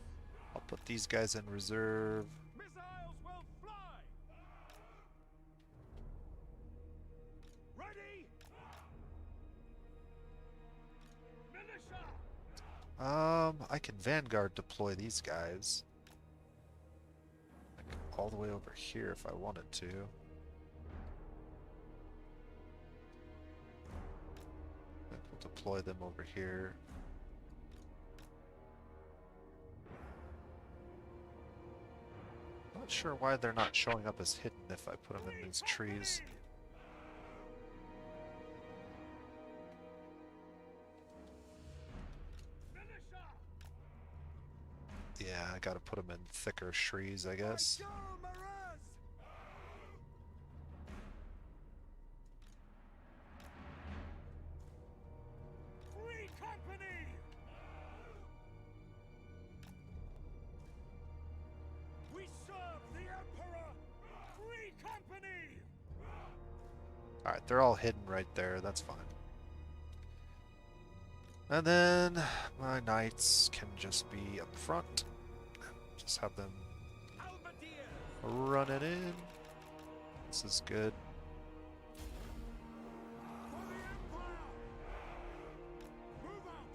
I'll put these guys in reserve. Missiles will fly! Ready! Militia! I can Vanguard deploy these guys. Like all the way over here if I wanted to. And we'll deploy them over here. Not sure why they're not showing up as hidden if I put them in these trees. Militia! Yeah, I gotta put them in thicker trees, I guess. Free company! We serve the Emperor! Free company! Alright, they're all hidden right there, that's fine. And then my knights can just be up front. Just have them Halberdiers! run it in. This is good. For the Empire! Move out!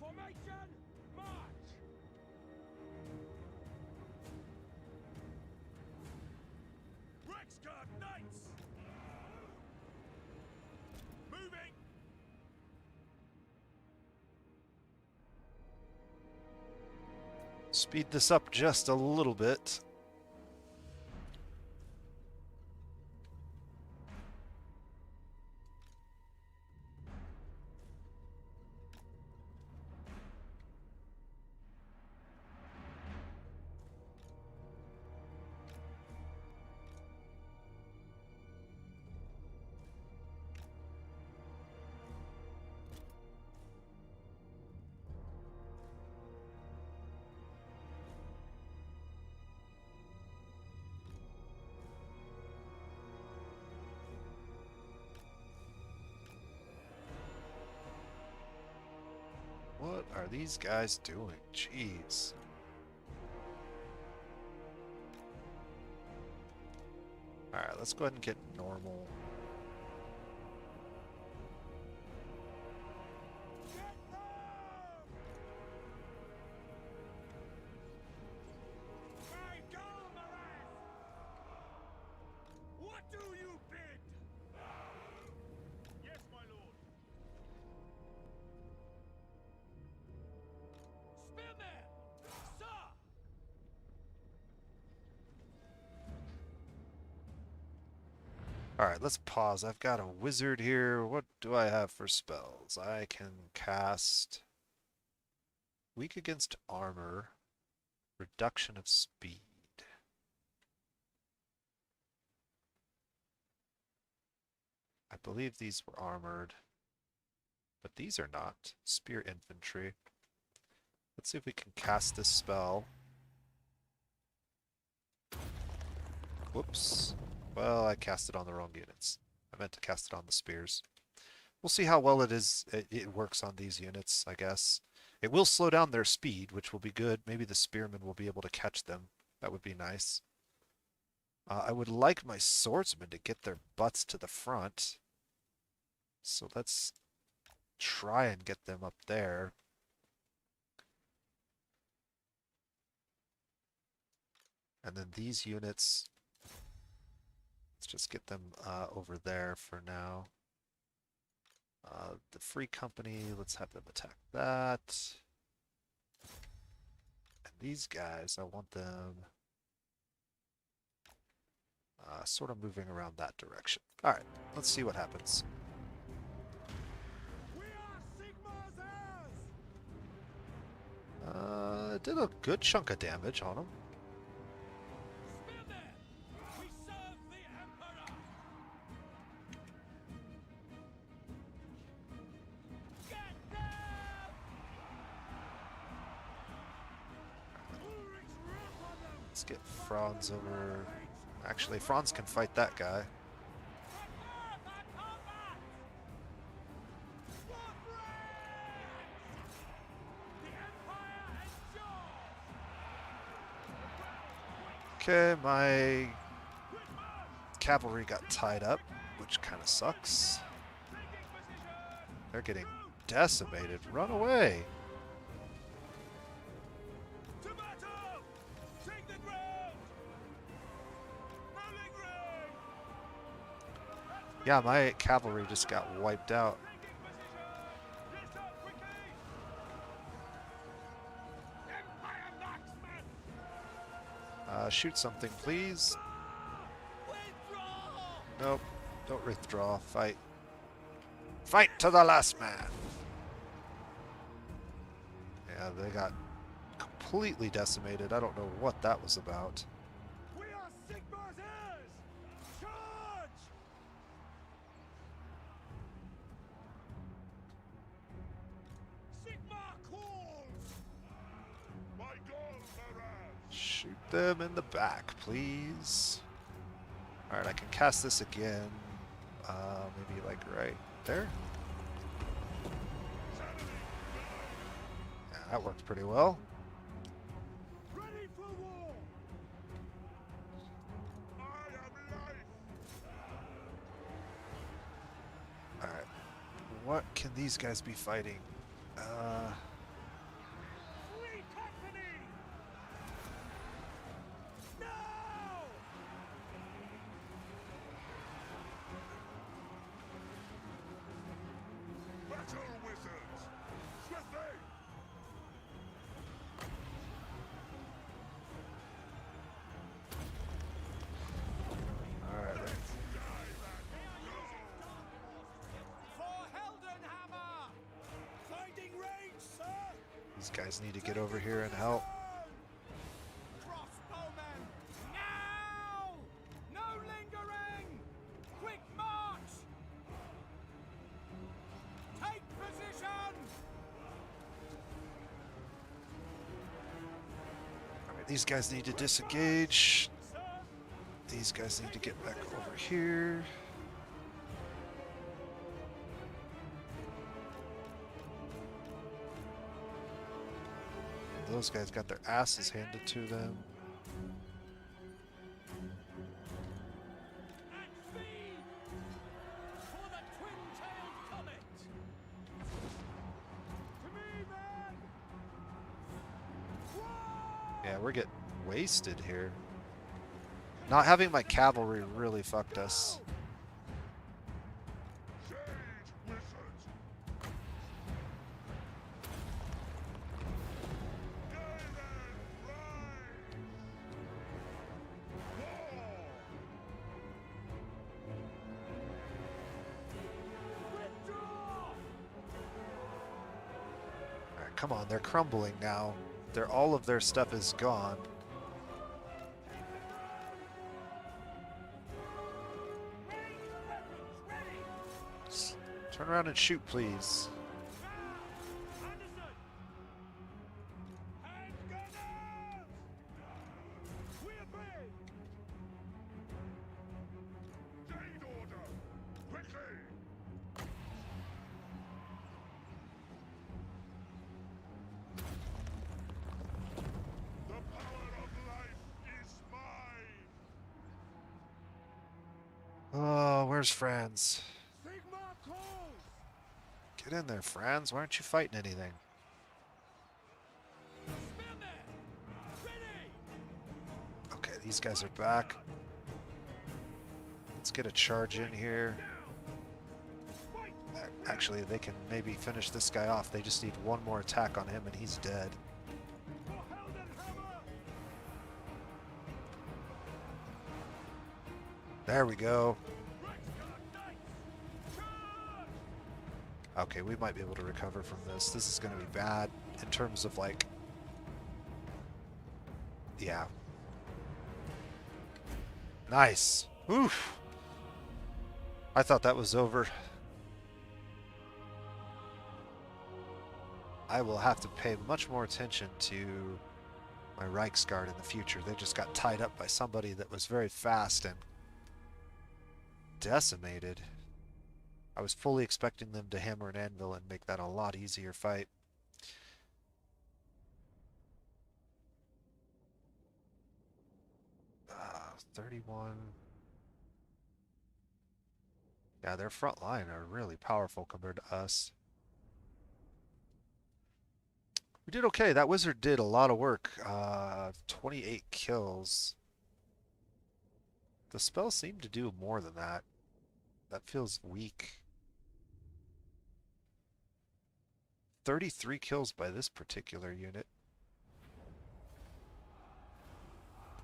Formation, march! Rexguard Knights! Moving! Speed this up just a little bit. What are these guys doing? Jeez. Alright, let's go ahead and get normal. By Galmareth! What do you bid? Yes, my lord. Spearman! Sir! Alright, let's pause. I've got a wizard here. What do I have for spells? I can cast weak against armor, reduction of speed. I believe these were armored. But these are not. Spear infantry. Let's see if we can cast this spell. Whoops. Well, I cast it on the wrong units. I meant to cast it on the spears. We'll see how well it works on these units, I guess. It will slow down their speed, which will be good. Maybe the spearmen will be able to catch them. That would be nice. I would like my swordsmen to get their butts to the front. So let's try and get them up there. And then these units, let's just get them over there for now. The Free Company, let's have them attack that. And these guys, I want them sort of moving around that direction. Alright, let's see what happens. We are Sigmar's heirs! It did a good chunk of damage on them. Spear them! We serve the Emperor! Get them! Ulrich's wrath on them! Let's get Franz over. Actually, Franz can fight that guy. Prepare for combat! For France! The Empire endures! Okay, my cavalry got tied up, which kind of sucks. Taking position! They're getting decimated. Run away! To battle! Take the ground! Rolling ring! Yeah, my cavalry just got wiped out. Taking position! Disarm quickly! Empire marksman! Shoot something, please. Withdraw! Nope, don't withdraw. Fight. Fight to the last man! Yeah, they got completely decimated. I don't know what that was about. We are Sigmar's heirs! Charge! Sigmar calls! My God, Maraz! Shoot them in the back, please. Alright, I can cast this again. Maybe like right there. Yeah, that worked pretty well. Ready for war! I am life! Alright. What can these guys be fighting? Free company! No! Battle wizards! Swiftly! Alright. For Heldenhammer! Finding range, sir! These guys need to get over here and help. Crossbowmen! Now! No lingering! Quick march! Take position! Alright, these guys need to disengage. Sir, These guys need to get back over here. Those guys got their asses handed to them. at speed! For the twin-tailed comet! To me, men! Yeah, we're getting wasted here. Not having my cavalry really fucked us. Sage wizards! Gaiden, rise! War! Withdraw! Alright, come on, they're crumbling now. All of their stuff is gone. Ranged weapons ready! Turn around and shoot, please. Oh, where's Franz? Sigma calls! Get in there, Franz. Why aren't you fighting anything? Stand there! Ready! Okay, these guys are back. Let's get a charge in here. Actually, they can maybe finish this guy off. They just need one more attack on him and he's dead. For Helmguard! There we go. Reichsguard Knights! Charge! Okay, we might be able to recover from this. This is going to be bad in terms of like... Yeah. Nice. Oof. I thought that was over. I will have to pay much more attention to my Reichsguard in the future. They just got tied up by somebody that was very fast and decimated. I was fully expecting them to hammer an anvil and make that a lot easier fight. Uh, 31. Yeah, their front line are really powerful compared to us. We did okay. That wizard did a lot of work. 28 kills. The spell seemed to do more than that. That feels weak. 33 kills by this particular unit.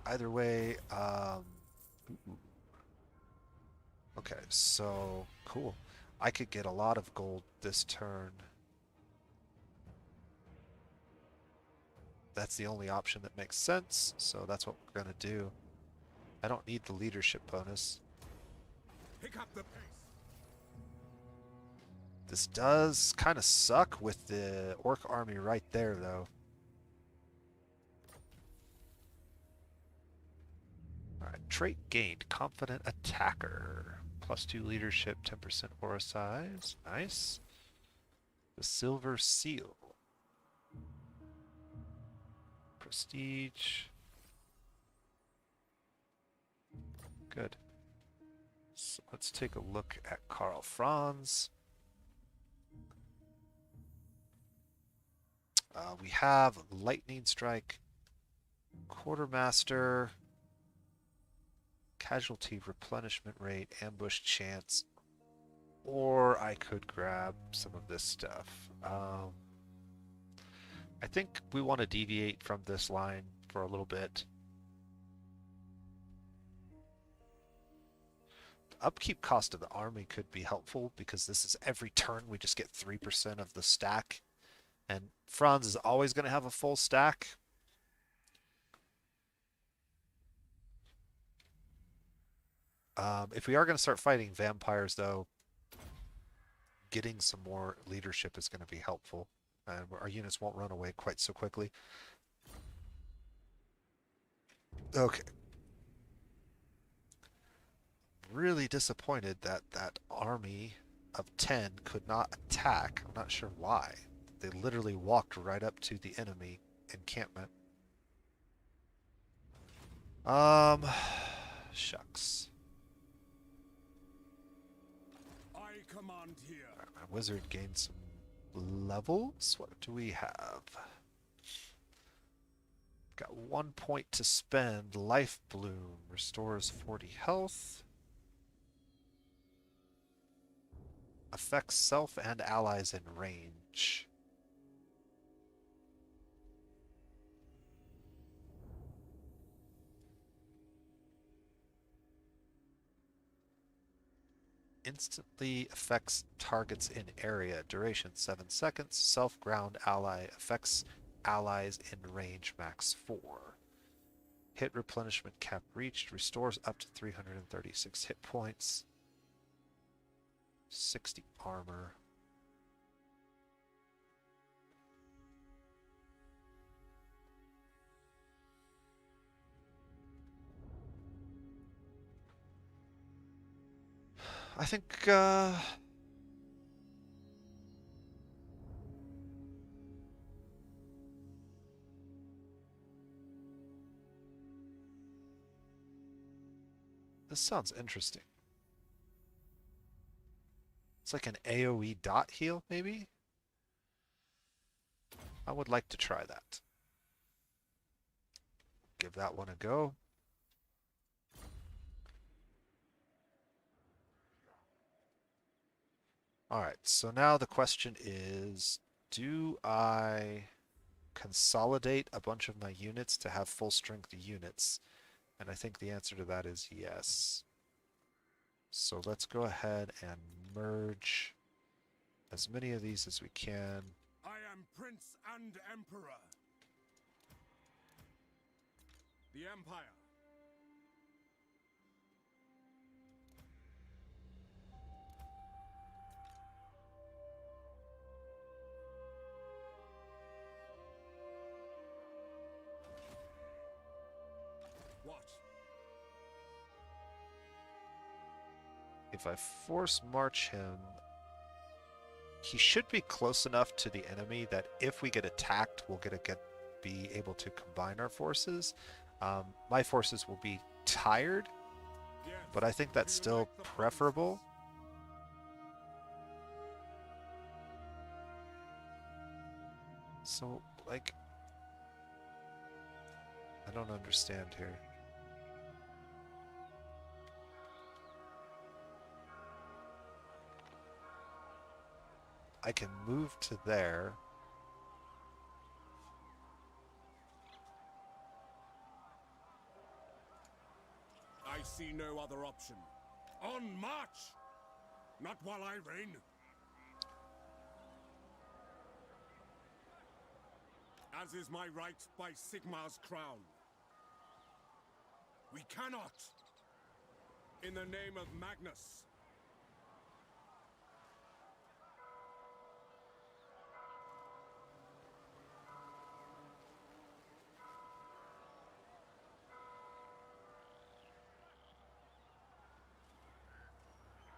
Either way, okay, so cool. I could get a lot of gold this turn. That's the only option that makes sense, so that's what we're gonna do. I don't need the leadership bonus. Pick up the pace. This does kind of suck with the orc army right there, though. Alright, trait gained. Confident attacker. +2 leadership, 10% aura size. Nice. The silver seal. Prestige. Good. So let's take a look at Karl Franz. We have Lightning Strike, Quartermaster, Casualty Replenishment Rate, Ambush Chance, or I could grab some of this stuff. I think we want to deviate from this line for a little bit. The upkeep cost of the army could be helpful because this is every turn we just get 3% of the stack. And Franz is always going to have a full stack. If we are going to start fighting vampires, though, getting some more leadership is going to be helpful. And our units won't run away quite so quickly. Okay. Really disappointed that that army of 10 could not attack. I'm not sure why. They literally walked right up to the enemy encampment. Shucks. I command here. My wizard gained some levels. What do we have? Got 1 point to spend. Life Bloom restores 40 health. Affects self and allies in range. Instantly affects targets in area. Duration 7 seconds. Self-ground ally affects allies in range max 4. Hit replenishment cap reached. Restores up to 336 hit points. 60 armor. I think, this sounds interesting. It's like an AoE dot heal, maybe? I would like to try that. Give that one a go. Alright, so now the question is, do I consolidate a bunch of my units to have full strength units? And I think the answer to that is yes. So let's go ahead and merge as many of these as we can. I am Prince and Emperor. The Empire. What? If I force march him, he should be close enough to the enemy that if we get attacked, we'll be able to combine our forces. My forces will be tired, Yes. but I think that's Do you still like the preferable. So, like, I don't understand here. I can move to there. I see no other option. On march! Not while I reign. As is my right by Sigmar's crown. We cannot! In the name of Magnus.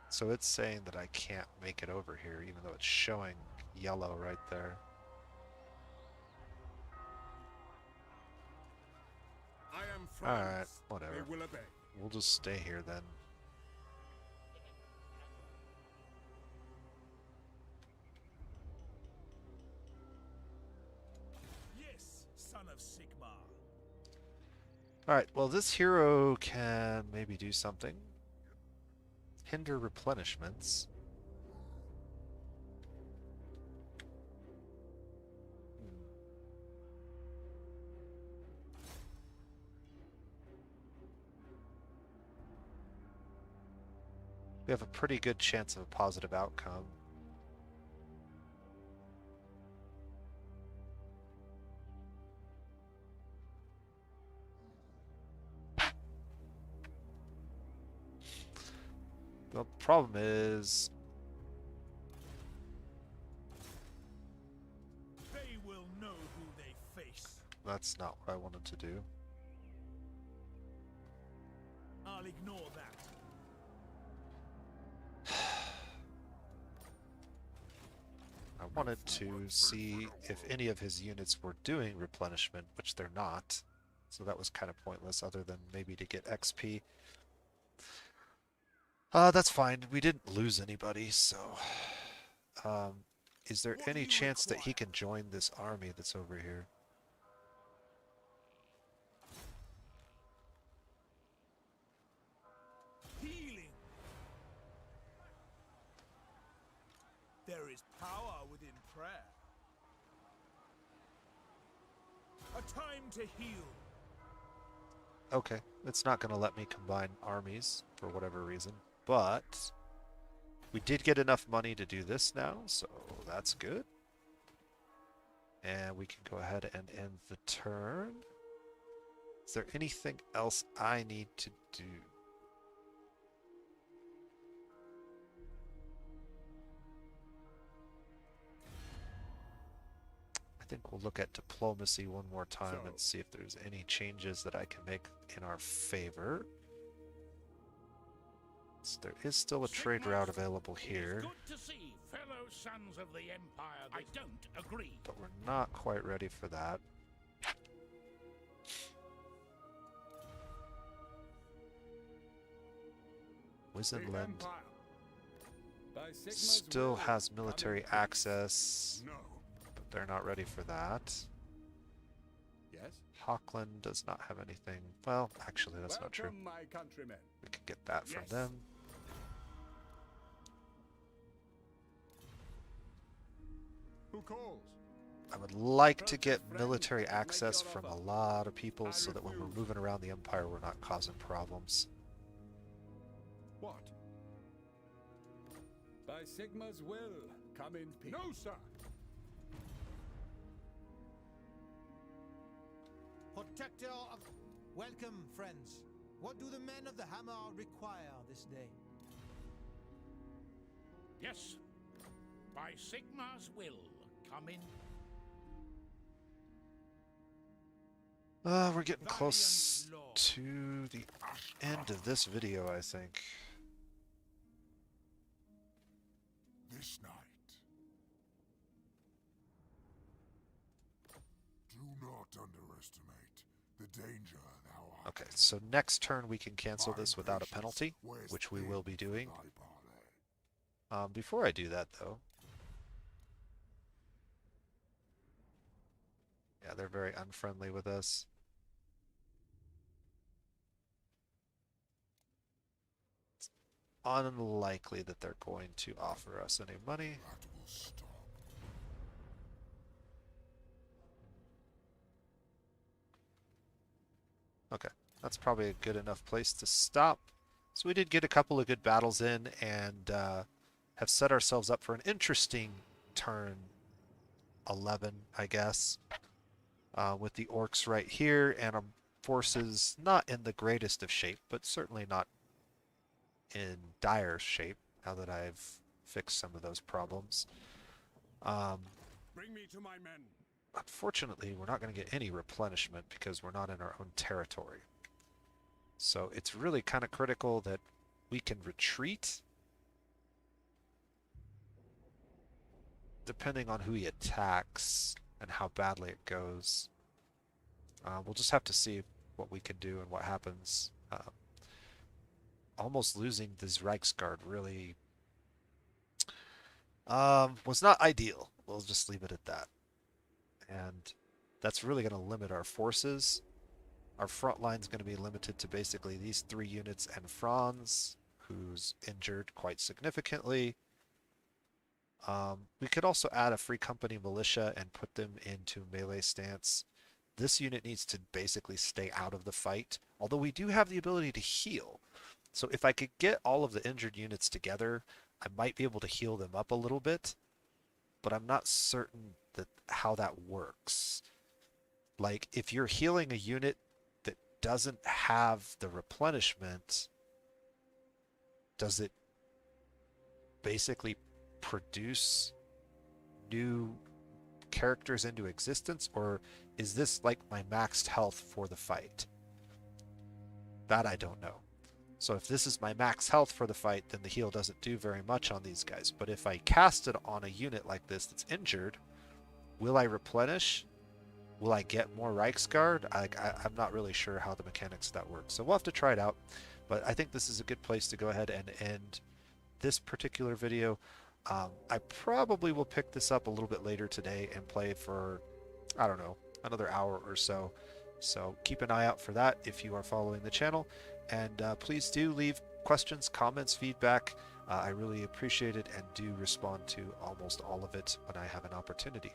So it's saying that I can't make it over here, even though it's showing yellow right there. I am Franz. Alright, whatever. They will obey. We'll just stay here then. Yes, son of Sigmar. Alright, well this hero can maybe do something. Hinder replenishments. We have a pretty good chance of a positive outcome. The problem is They will know who they face. that's not what I wanted to do. I'll ignore that. I wanted to see if any of his units were doing replenishment, which they're not. So that was kind of pointless, other than maybe to get XP. That's fine. We didn't lose anybody, so... is there What do any you chance that he require? can join this army that's over here? Healing. There is power within prayer. A time to heal. Okay, it's not going to let me combine armies for whatever reason, but we did get enough money to do this now, so that's good. And we can go ahead and end the turn. Is there anything else I need to do? I think we'll look at diplomacy one more time and see if there's any changes that I can make in our favor. So there is still a trade route available here, Good to see fellow sons of the Empire. I don't agree. but we're not quite ready for that. The Wizenland. Empire. still has military access, but they're not ready for that. Yes? Hochland does not have anything. Well, actually, that's not true. My countrymen. We can get that from Yes. them. Who calls? I would like to get military access from a lot of people so that when we're moving around the Empire, we're not causing problems. What? By Sigma's will, come in peace. No, sir. Protector of... Welcome, friends. What do the men of the hammer require this day? Yes. By Sigma's will, come in. We're getting close to the end of this video, I think. This night. Do not underestimate the danger thou art. Okay, so next turn we can cancel this without a penalty, which we will be doing. Before I do that, though... Yeah, they're very unfriendly with us. It's unlikely that they're going to offer us any money. That will stop. Okay, that's probably a good enough place to stop. So we did get a couple of good battles in and have set ourselves up for an interesting turn 11, I guess. With the orcs right here and our forces not in the greatest of shape, but certainly not in dire shape now that I've fixed some of those problems. Bring me to my men. Unfortunately, we're not going to get any replenishment because we're not in our own territory. So it's really kind of critical that we can retreat depending on who he attacks and how badly it goes. We'll just have to see what we can do and what happens. Almost losing this Reichsguard really was not ideal. We'll just leave it at that. And that's really going to limit our forces. Our front line is going to be limited to basically these 3 units and Franz, who's injured quite significantly. We could also add a free company militia and put them into melee stance. This unit needs to basically stay out of the fight, although we do have the ability to heal. So if I could get all of the injured units together, I might be able to heal them up a little bit, but I'm not certain that how that works. Like, if you're healing a unit that doesn't have the replenishment, does it basically produce new characters into existence, or is this like my maxed health for the fight? That I don't know. So if this is my max health for the fight, then the heal doesn't do very much on these guys. But if I cast it on a unit like this that's injured, will I replenish? Will I get more Reichsguard? I'm not really sure how the mechanics of that work. So we'll have to try it out. But I think this is a good place to go ahead and end this particular video. I probably will pick this up a little bit later today and play for, I don't know, another hour or so. So keep an eye out for that if you are following the channel. And please do leave questions, comments, feedback. I really appreciate it and do respond to almost all of it when I have an opportunity.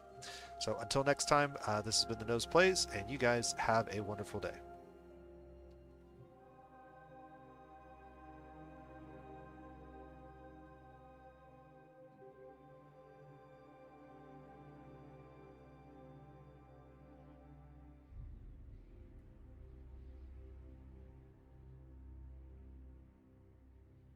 So until next time, this has been The Nose Plays, and you guys have a wonderful day.